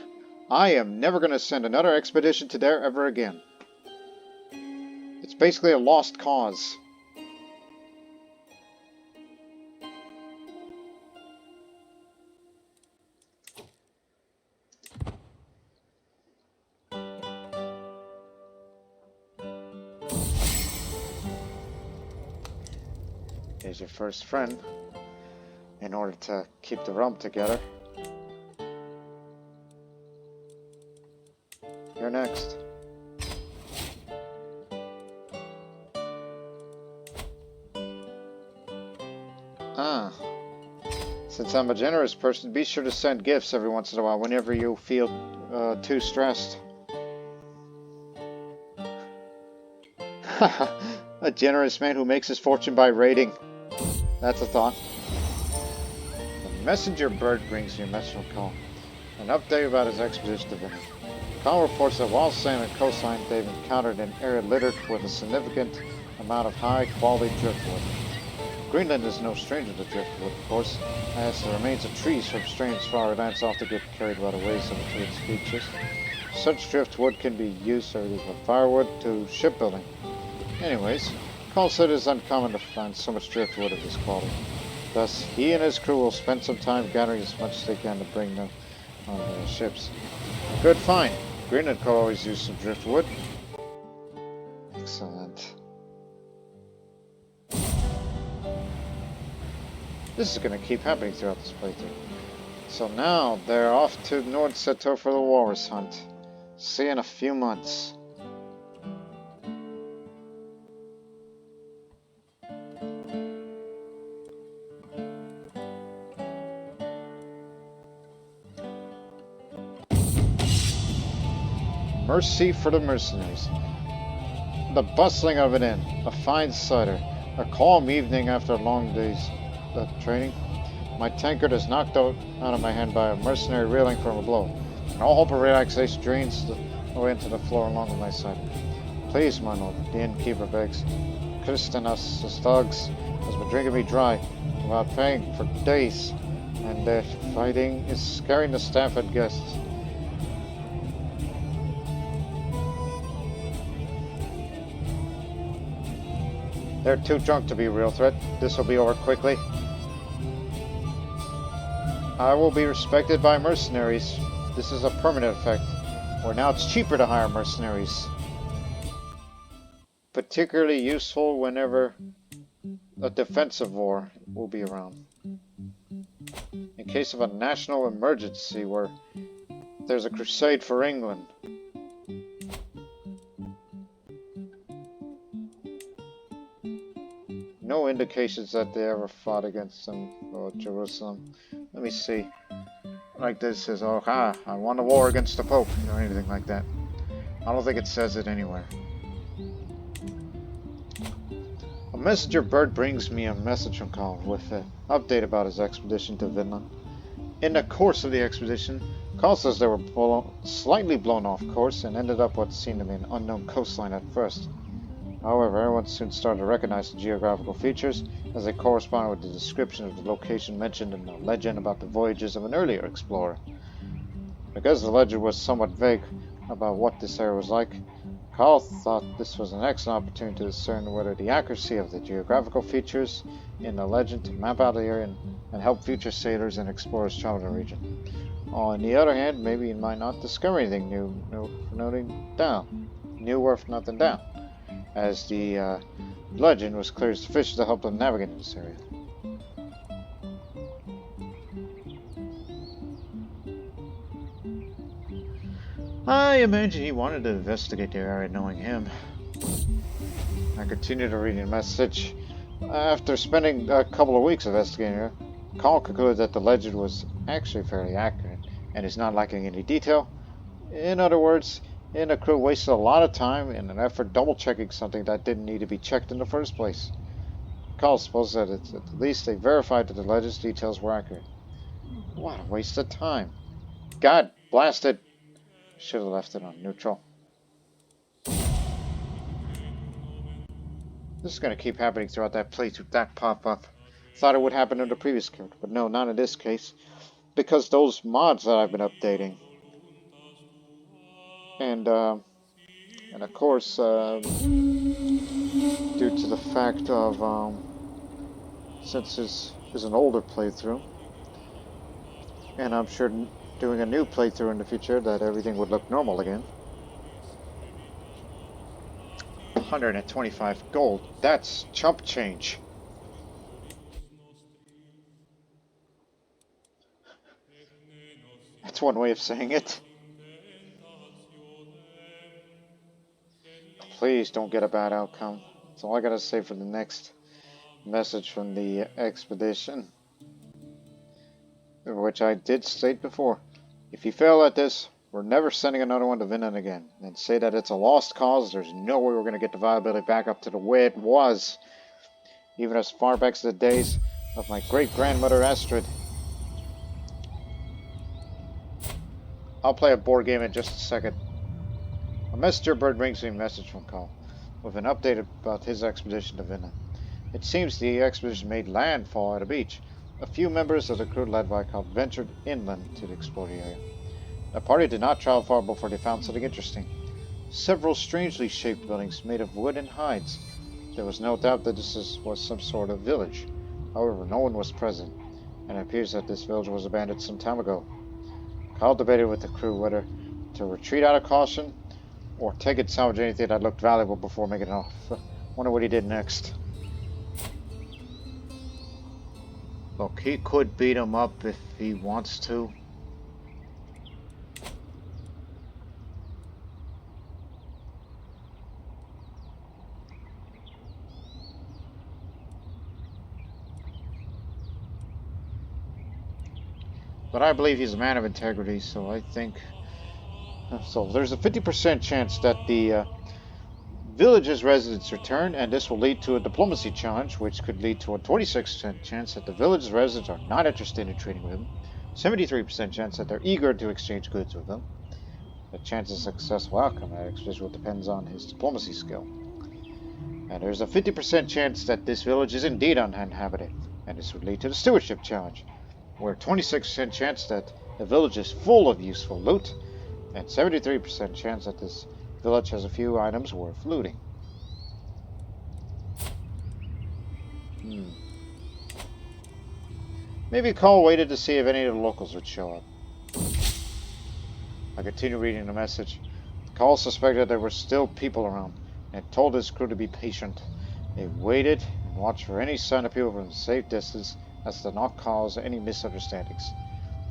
I am never gonna send another expedition to there ever again. It's basically a lost cause. Here's your first friend, in order to keep the rump together. You're next. Ah. Since I'm a generous person, be sure to send gifts every once in a while whenever you feel too stressed. A generous man who makes his fortune by raiding. That's a thought. The messenger bird brings you a message from Carl. An update about his expedition to Vinland. Carl reports that while sailing the coastline, they've encountered an area littered with a significant amount of high-quality driftwood. Greenland is no stranger to driftwood, of course, as the remains of trees from strange far lands often get carried by the waves of between its beaches. Such driftwood can be used everything from firewood to shipbuilding. Anyways, Carl said it is uncommon to find so much driftwood of this quality. Thus, he and his crew will spend some time gathering as much as they can to bring them on their ships. Good find. Greenland could always use some driftwood. Excellent. This is going to keep happening throughout this playthrough. So now they're off to North Seto for the walrus hunt. See you in a few months. Mercy for the mercenaries. The bustling of an inn, a fine cider, a calm evening after a long day's training. My tankard is knocked out of my hand by a mercenary reeling from a blow, and all hope of relaxation drains away into the floor along with my cider. Please, my lord, the innkeeper begs. Christinas, the dogs, has been drinking me dry without paying for days, and their fighting is scaring the staff and guests. They're too drunk to be a real threat. This will be over quickly. I will be respected by mercenaries. This is a permanent effect, where now it's cheaper to hire mercenaries. Particularly useful whenever a defensive war will be around. In case of a national emergency where there's a crusade for England. No indications that they ever fought against them or Jerusalem. Let me see. Like this says, oh, I won a war against the Pope, or anything like that. I don't think it says it anywhere. A messenger bird brings me a message from Carl with an update about his expedition to Vinland. In the course of the expedition, Carl says they were slightly blown off course and ended up what seemed to be an unknown coastline at first. However, everyone soon started to recognize the geographical features as they corresponded with the description of the location mentioned in the legend about the voyages of an earlier explorer. Because the legend was somewhat vague about what this area was like, Carl thought this was an excellent opportunity to discern whether the accuracy of the geographical features in the legend to map out the area and help future sailors and explorers travel the region. On the other hand, maybe you might not discover anything new worth nothing down, as the legend was clear as sufficient to help them navigate in this area. I imagine he wanted to investigate the area knowing him. I continued to read the message. After spending a couple of weeks investigating her, Carl concluded that the legend was actually fairly accurate and is not lacking any detail. In other words, the crew wasted a lot of time in an effort double-checking something that didn't need to be checked in the first place. Carl supposes that at least they verified that the legend's details were accurate. What a waste of time. God blast it! Should have left it on neutral. This is going to keep happening throughout that playthrough, that pop-up. Thought it would happen in the previous character, but no, not in this case. Because those mods that I've been updating. And of course, due to the fact of, since this is an older playthrough, and I'm sure doing a new playthrough in the future that everything would look normal again. 125 gold, that's chump change. That's one way of saying it. Please don't get a bad outcome. That's all I gotta say for the next message from the expedition. Which I did state before. If you fail at this, we're never sending another one to Vinland again. And say that it's a lost cause, there's no way we're going to get the viability back up to the way it was. Even as far back as the days of my great-grandmother Astrid. I'll play a board game in just a second. A messenger bird brings me a message from Carl, with an update about his expedition to Vinland. It seems the expedition made landfall at a beach. A few members of the crew led by Carl ventured inland to explore the area. The party did not travel far before they found something interesting. Several strangely shaped buildings made of wood and hides. There was no doubt that this was some sort of village. However, no one was present, and it appears that this village was abandoned some time ago. Carl debated with the crew whether to retreat out of caution, or take and salvage anything that looked valuable before making it off. Wonder what he did next. Look, he could beat him up if he wants to. But I believe he's a man of integrity, so I think... So there's a 50% chance that the village's residents return, and this will lead to a diplomacy challenge, which could lead to a 26% chance that the village's residents are not interested in trading with him, 73% chance that they're eager to exchange goods with him. The chance of successful outcome of that expedition depends on his diplomacy skill. And there's a 50% chance that this village is indeed uninhabited, and this would lead to the stewardship challenge, where 26% chance that the village is full of useful loot, and 73% chance that this village has a few items worth looting. Maybe Cole waited to see if any of the locals would show up. I continued reading the message. Cole suspected there were still people around, and told his crew to be patient. They waited and watched for any sign of people from a safe distance as to not cause any misunderstandings.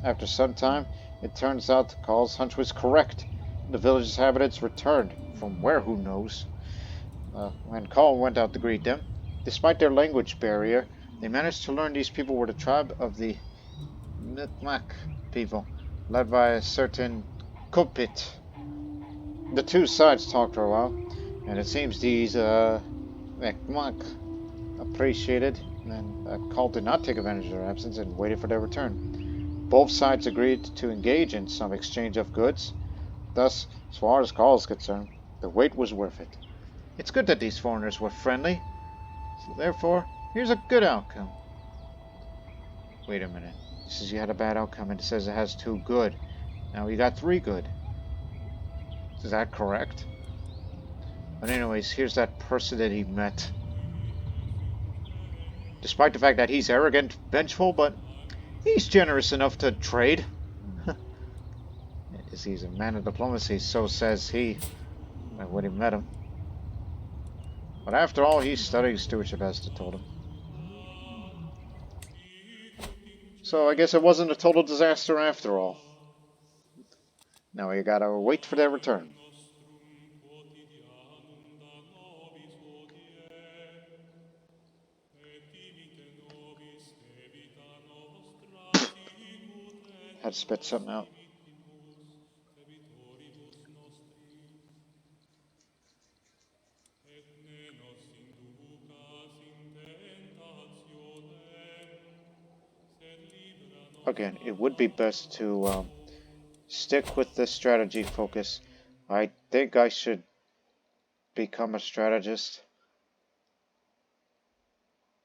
After some time, it turns out Cole's hunch was correct. The village's inhabitants returned, from where who knows. When Cole went out to greet them, despite their language barrier, they managed to learn these people were the tribe of the Micmac people, led by a certain Kupit. The two sides talked for a while, and it seems these Micmac appreciated and Cole did not take advantage of their absence and waited for their return. Both sides agreed to engage in some exchange of goods. Thus, as far as Cole is concerned, the wait was worth it. It's good that these foreigners were friendly, so therefore, here's a good outcome. Wait a minute. It says you had a bad outcome, and it says it has 2 good. Now we got 3 good. Is that correct? But anyways, here's that person that he met. Despite the fact that he's arrogant, vengeful, but he's generous enough to trade. He's a man of diplomacy, so says he, when he met him. But after all, he's studying stewardship, as I told him. So I guess it wasn't a total disaster after all. Now we gotta wait for their return. Had to spit something out. Again, it would be best to stick with the strategy focus. I think I should become a strategist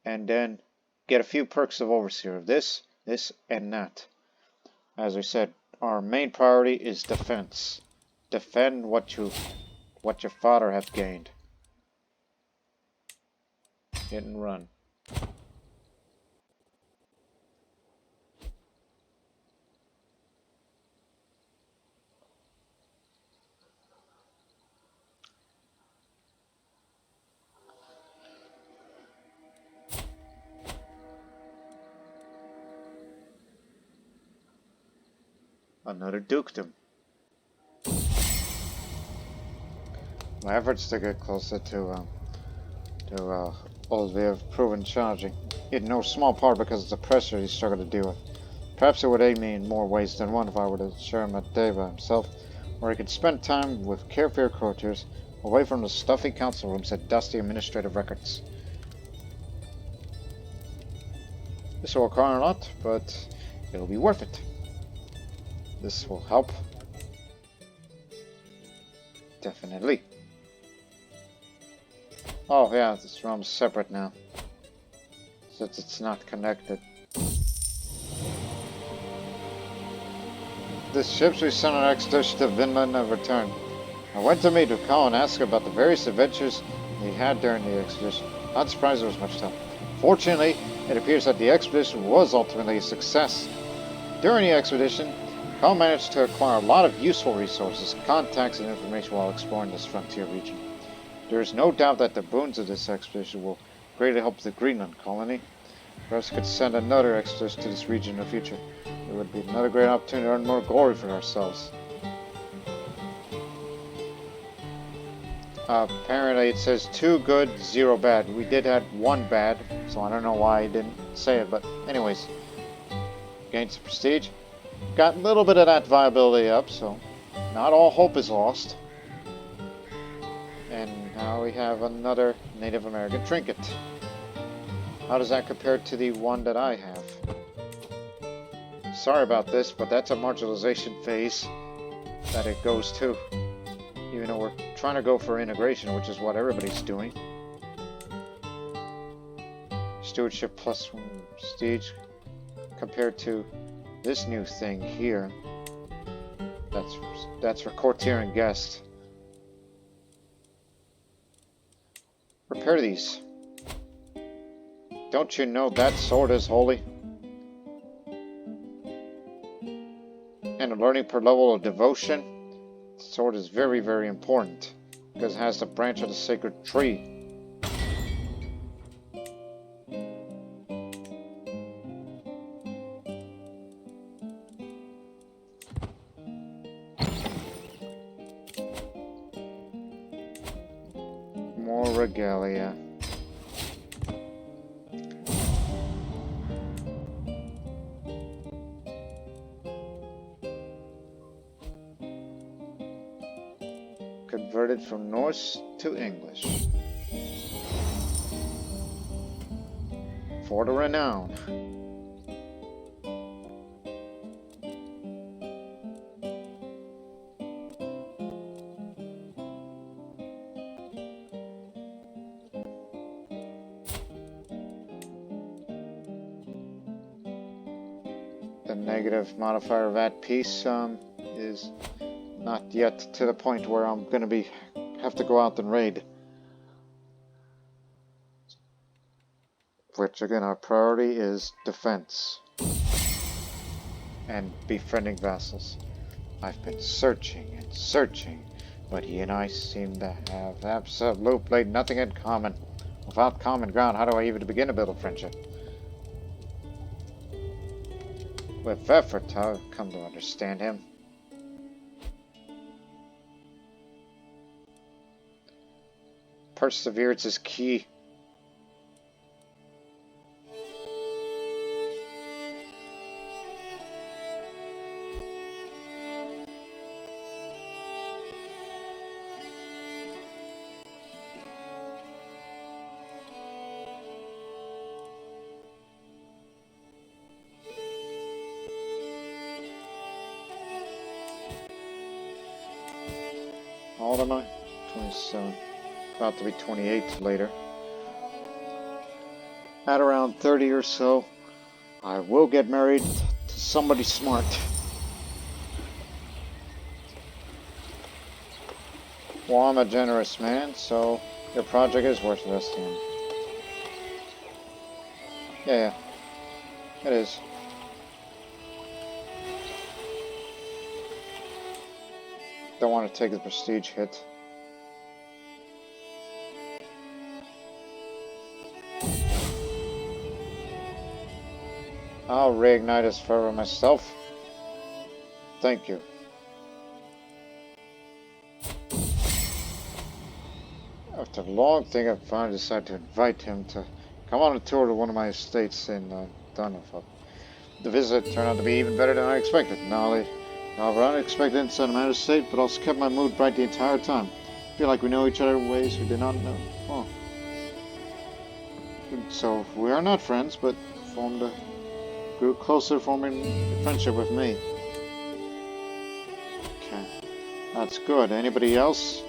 and then get a few perks of overseer of this, and that. As I said, our main priority is defense. Defend what your father have gained. Hit and run. Another dukedom. My efforts to get closer to Olivia have proven challenging, in no small part because of the pressure he struggled to deal with. Perhaps it would aid me in more ways than one if I were to share him a day by himself, where he could spend time with carefree courtiers, away from the stuffy council rooms and dusty administrative records. This will require a lot, but it'll be worth it. This will help. Definitely. Oh yeah, this realm's separate now, since it's not connected. The ships we sent on an expedition to Vinland have returned. I went to meet with Cole and asked about the various adventures he had during the expedition. Not surprised there was much to tell. Fortunately, it appears that the expedition was ultimately a success. During the expedition, Carl managed to acquire a lot of useful resources, contacts, and information while exploring this frontier region. There is no doubt that the boons of this expedition will greatly help the Greenland colony. Perhaps we could send another expedition to this region in the future. It would be another great opportunity to earn more glory for ourselves. Apparently it says 2 good, 0 bad. We did have 1 bad, so I don't know why I didn't say it, but anyways. Gained some prestige. Got a little bit of that viability up, so not all hope is lost. And now we have another Native American trinket. How does that compare to the one that I have? Sorry about this, but that's a marginalization phase that it goes to. Even though we're trying to go for integration, which is what everybody's doing. Stewardship plus 1 prestige compared to this new thing here. That's for courtier and guest. Repair these. Don't you know that sword is holy? And a learning per level of devotion. The sword is very, very important because it has the branch of the sacred tree. More regalia. Converted from Norse to English. For the renown. The negative modifier of that piece is not yet to the point where I'm going to have to go out and raid. Which again, our priority is defense. And befriending vassals. I've been searching and searching, but he and I seem to have absolutely nothing in common. Without common ground, how do I even begin to build a friendship? With effort, I've come to understand him. Perseverance is key. How old am I? 27. About to be 28 later. At around 30 or so, I will get married to somebody smart. Well, I'm a generous man, so your project is worth investing in. Yeah, it is. Don't want to take the prestige hit. I'll reignite his fervor myself. Thank you. After a long thing, I finally decided to invite him to come on a tour to one of my estates in Dunlop. The visit turned out to be even better than I expected. However, unexpected inside my estate, but also kept my mood bright the entire time. I feel like we know each other in ways we did not know. Oh. So, we are not friends, but grew closer, forming a friendship with me. Okay. That's good. Anybody else?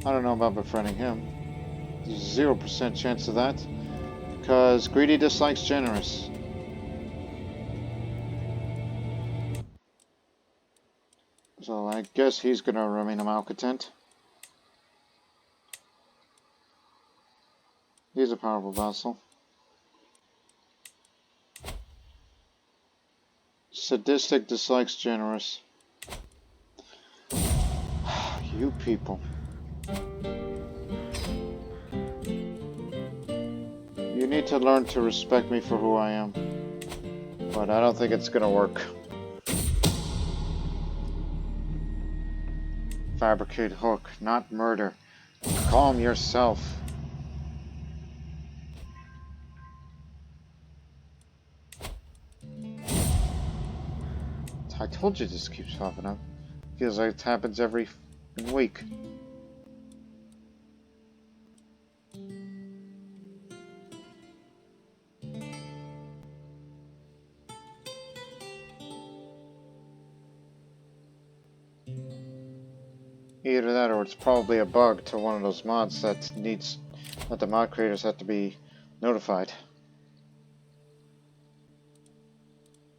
I don't know about befriending him. There's a 0% chance of that. Because greedy dislikes generous. So I guess he's gonna remain a malcontent. He's a powerful vassal. Sadistic, dislikes generous. You people. You need to learn to respect me for who I am. But I don't think it's gonna work. Fabricate hook, not murder. Calm yourself. I told you this keeps popping up. Feels like it happens every week. Either that or it's probably a bug to one of those mods that the mod creators have to be notified.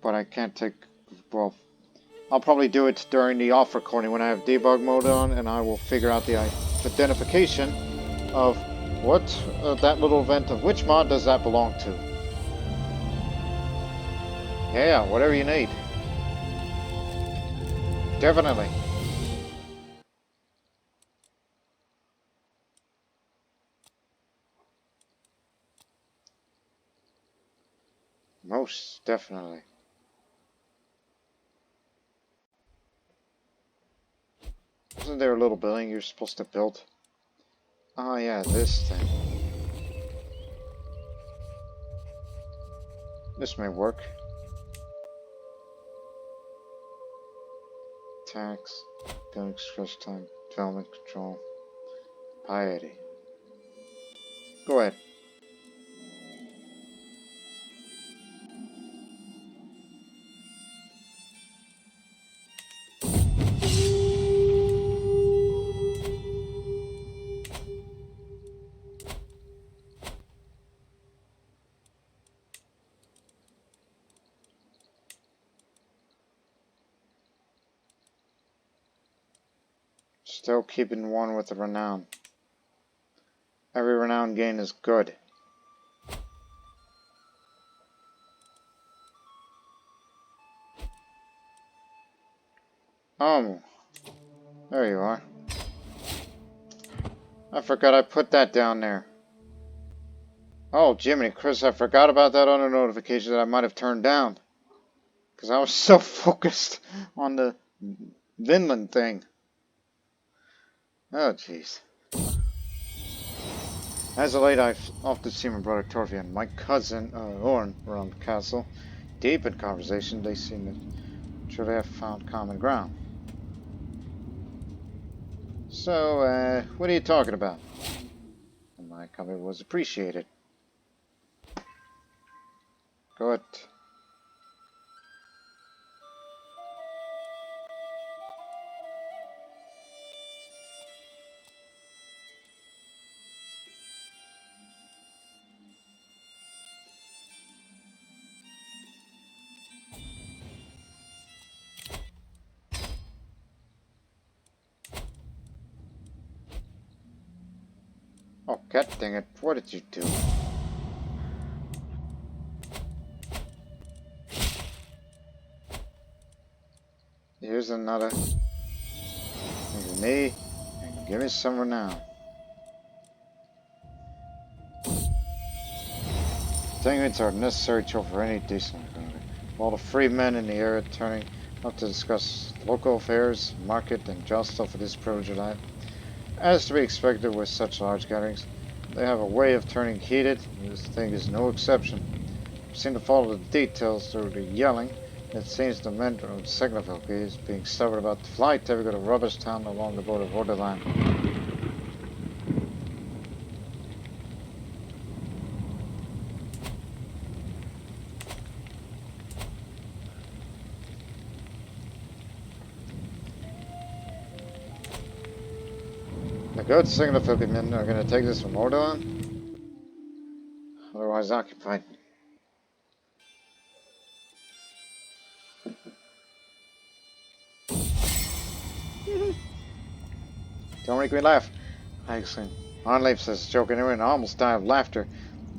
But I can't take, well, I'll probably do it during the off recording when I have debug mode on, and I will figure out the identification of what that little event of which mod does that belong to. Yeah, whatever you need. Definitely. Most definitely. Isn't there a little building you're supposed to build? Oh yeah, this thing. This may work. Tax, building stretch time, development control, piety. Go ahead. Still keeping one with the renown. Every renown gain is good. There you are. I forgot I put that down there. Oh, Jiminy Chris, I forgot about that other notification that I might have turned down. Because I was so focused on the Vinland thing. Oh, jeez. As of late, I've often seen my brother Torfi and my cousin Orn around the castle. Deep in conversation, they seem to truly have found common ground. So, what are you talking about? My comment was appreciated. Go ahead. Oh, god dang it. What did you do? Here's another. Here's me. And give me some renown. Attainments are necessary to for any decent economy. While the free men in the area turning up to discuss local affairs, market, and jostle for this privilege of life. As to be expected with such large gatherings, they have a way of turning heated, and this thing is no exception. I seem to follow the details through the yelling. It seems the men from Signalville is being stubborn about the flight to go to rubbish town along the border of Hordaland. The good Signalville men are going to take this from Hordaland, otherwise occupied. Don't make me laugh, I exclaimed. Onleif says, joking her and I almost died of laughter.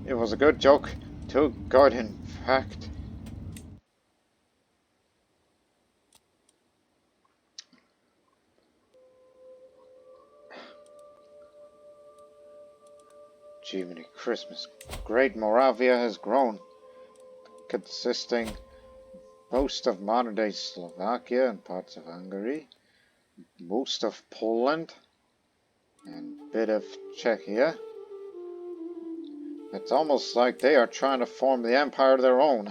It was a good joke. Too good, in fact. Jiminy Christmas. Great Moravia has grown, consisting most of modern-day Slovakia and parts of Hungary, most of Poland, and a bit of Czechia. It's almost like they are trying to form the empire of their own.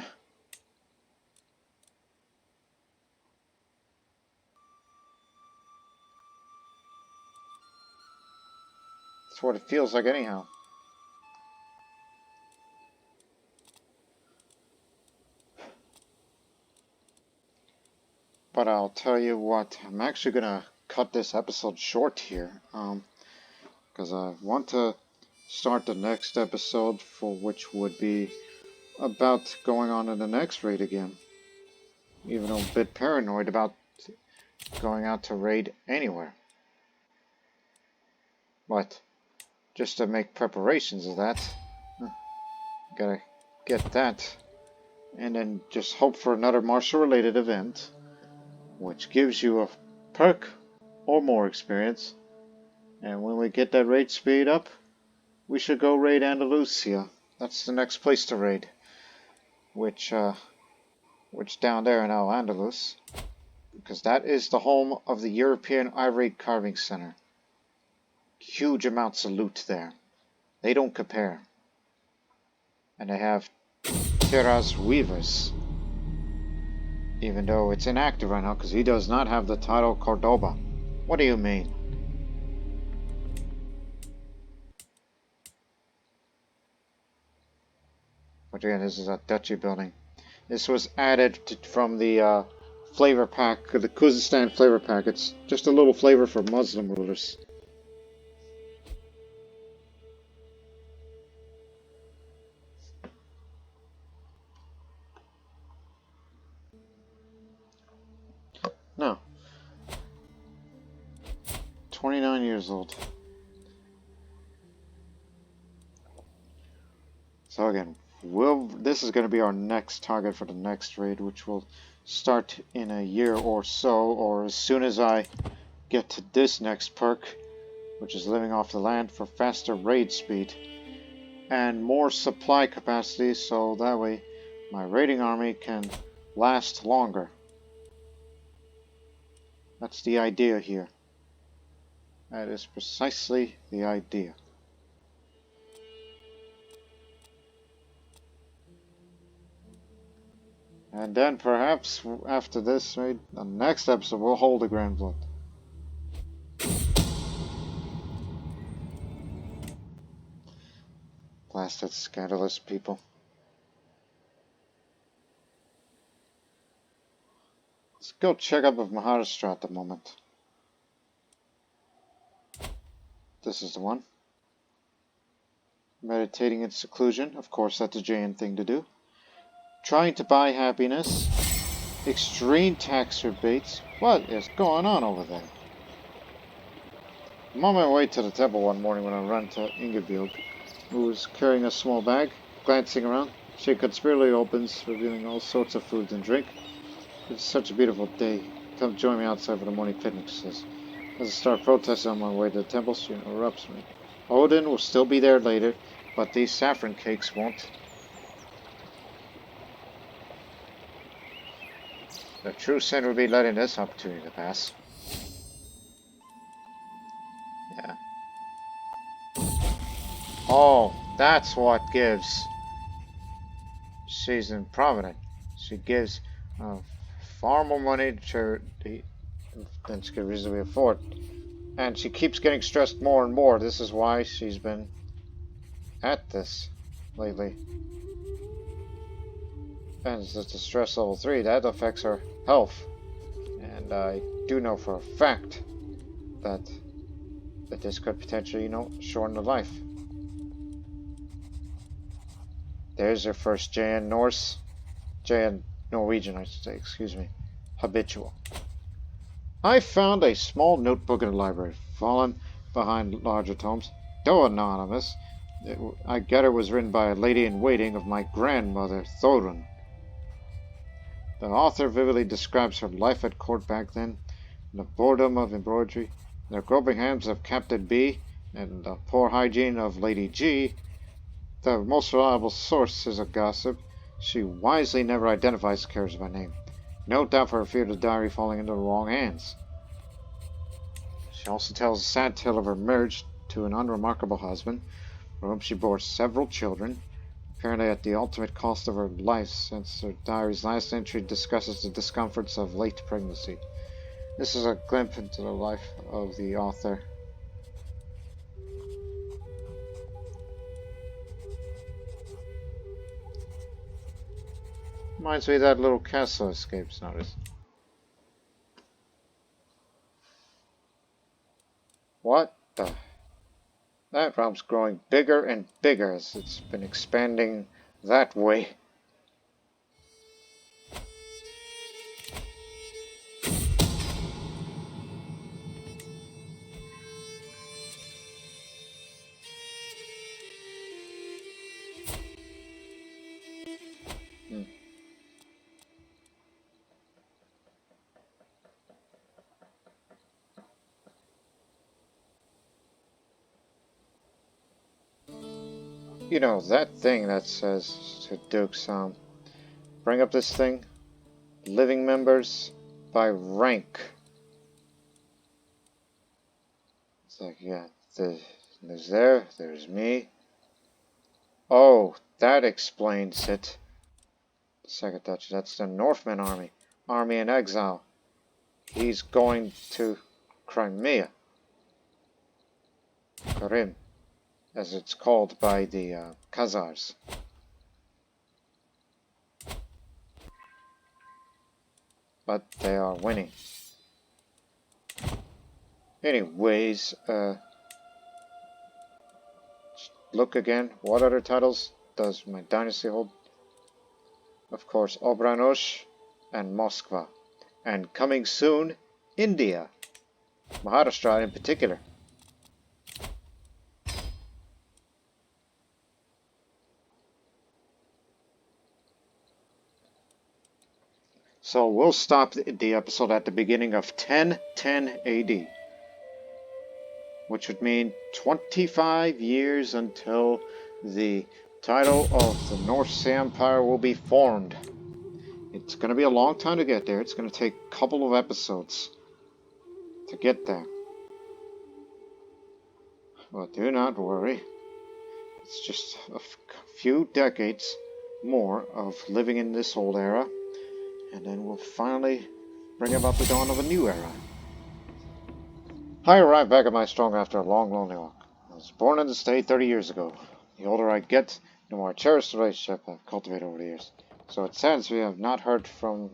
That's what it feels like anyhow. But I'll tell you what, I'm actually gonna cut this episode short here, because I want to start the next episode, for which would be about going on in the next raid again. Even though I'm a bit paranoid about going out to raid anywhere. But just to make preparations of that, gotta get that, and then just hope for another martial related event, which gives you a perk or more experience. And when we get that raid speed up, we should go raid Andalusia. That's the next place to raid, which down there in Al-Andalus, because that is the home of the European Ivory Carving Center. Huge amounts of loot there. They don't compare. And they have Terras Weavers, even though it's inactive right now because he does not have the title Cordoba. What do you mean? But again, this is a duchy building. This was added from the flavor pack, the Khuzestan flavor pack. It's just a little flavor for Muslim rulers. No. 29 years old. So again, this is going to be our next target for the next raid, which will start in a year or so, or as soon as I get to this next perk, which is living off the land for faster raid speed and more supply capacity, so that way my raiding army can last longer. That's the idea here. That is precisely the idea. And then perhaps after this raid, the next episode we'll hold the Grand Blood. Blasted scandalous people. Let's go check up with Maharashtra at the moment. This is the one. Meditating in seclusion. Of course, that's a JN thing to do. Trying to buy happiness. Extreme tax rebates. What is going on over there? I'm on my way to the temple one morning when I ran to Ingeborg, who was carrying a small bag. Glancing around, she conspiratorially opens, revealing all sorts of food and drink. It's such a beautiful day. Come join me outside for the morning picnic, she says. As I start protesting on my way to the temple, she interrupts me. Odin will still be there later, but these saffron cakes won't. The true sin would be letting this opportunity to pass. Yeah. Oh, that's what gives. She's improvident. She gives far more money to charity than she could reasonably afford. And she keeps getting stressed more and more. This is why she's been at this lately. And it's a stress level 3. That affects her health. And I do know for a fact that this could potentially, shorten her life. There's her first JN Norwegian, I should say, excuse me. Habitual. I found a small notebook in the library, fallen behind larger tomes. Though anonymous, I get it was written by a lady-in-waiting of my grandmother, Thorun. The author vividly describes her life at court back then, the boredom of embroidery, the groping hands of Captain B, and the poor hygiene of Lady G. The most reliable source is a gossip. She wisely never identifies the characters by name, no doubt for her fear of the diary falling into the wrong hands. She also tells a sad tale of her marriage to an unremarkable husband, from whom she bore several children, apparently at the ultimate cost of her life, since her diary's last entry discusses the discomforts of late pregnancy. This is a glimpse into the life of the author. Reminds me of that little castle escapes notice. What the? That realm's growing bigger and bigger as it's been expanding that way. You know, that thing that says to Duke's, bring up this thing, living members by rank. It's like, yeah, there's me. Oh, that explains it. Second Dutch, that's the Northman army. Army in exile. He's going to Crimea. Krim, as it's called by the Khazars. But they are winning. Anyways, look again. What other titles does my dynasty hold? Of course, Obranosh and Moskva. And coming soon, India. Maharashtra in particular. So we'll stop the episode at the beginning of 1010 AD, which would mean 25 years until the title of the North Sea Empire will be formed. It's going to be a long time to get there. It's going to take a couple of episodes to get there. But do not worry. It's just a few decades more of living in this old era, and then we'll finally bring about the dawn of a new era. I arrived back at my strong after a long, lonely walk. I was born in the state 30 years ago. The older I get, the more I cherish the relationship I've cultivated over the years. So it saddens me I have not heard from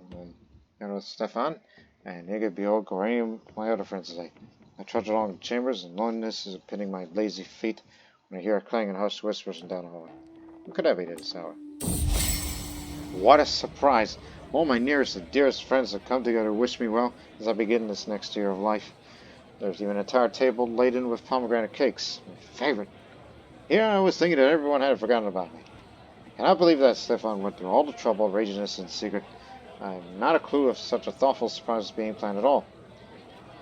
Stefan and Igabio Goranium, my other friends today. I trudge along the chambers, and loneliness is pinning my lazy feet when I hear a clang and hushed whispers from down the hallway. What could I be this hour? What a surprise! All my nearest and dearest friends have come together to wish me well as I begin this next year of life. There's even an entire table laden with pomegranate cakes, my favorite. Here I was thinking that everyone had forgotten about me. I cannot believe that Stefan went through all the trouble of arranging this in secret. I have not a clue of such a thoughtful surprise being planned at all.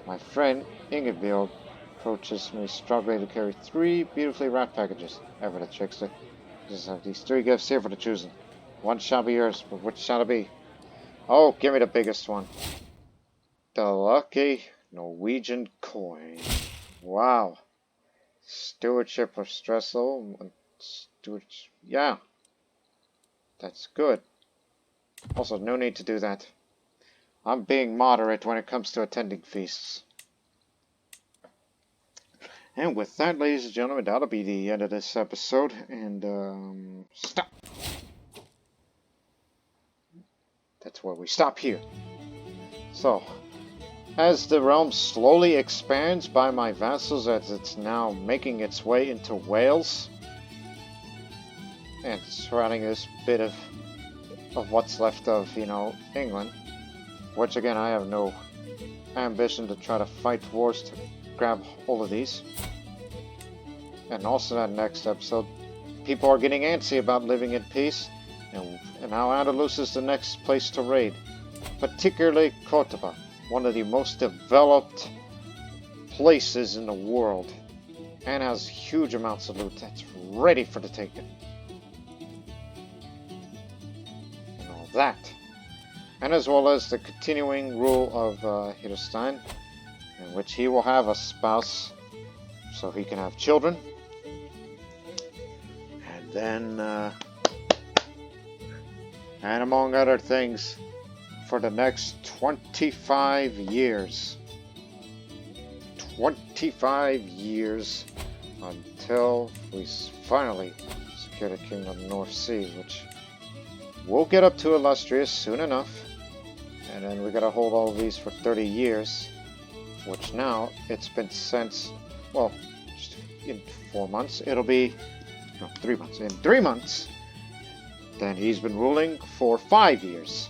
My friend Ingeborg approaches me, struggling to carry 3 beautifully wrapped packages. Ever the trickster. I just have these 3 gifts here for the choosing. One shall be yours, but which shall it be? Oh, give me the biggest one. The lucky Norwegian coin. Wow. Stewardship of stress level. Stewardship. Yeah. That's good. Also, no need to do that. I'm being moderate when it comes to attending feasts. And with that, ladies and gentlemen, that'll be the end of this episode. And, stop. That's where we stop here. So, as the realm slowly expands by my vassals, as it's now making its way into Wales, and surrounding this bit of what's left of, England, which again I have no ambition to try to fight wars to grab all of these. And also that next episode, people are getting antsy about living in peace, and now Andalus is the next place to raid. Particularly Córdoba, one of the most developed places in the world, and has huge amounts of loot that's ready for the taking. And all that. And as well as the continuing rule of Hitterstein, in which he will have a spouse so he can have children. And then, and among other things, for the next 25 years. 25 years until we finally secure the Kingdom of the North Sea, which we'll get up to Illustrious soon enough. And then we gotta hold all of these for 30 years, which now it's been since, well, just in 4 months, it'll be, no, 3 months. In 3 months, then he's been ruling for 5 years.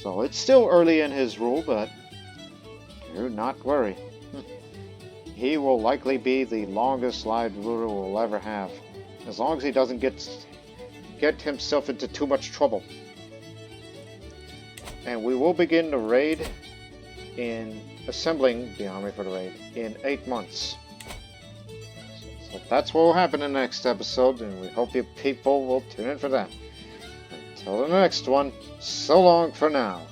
So it's still early in his rule, but do not worry. He will likely be the longest lived ruler we'll ever have, as long as he doesn't get himself into too much trouble. And we will begin the raid in assembling the army for the raid in 8 months. So that's what will happen in the next episode, and we hope you people will tune in for that. Until the next one, so long for now.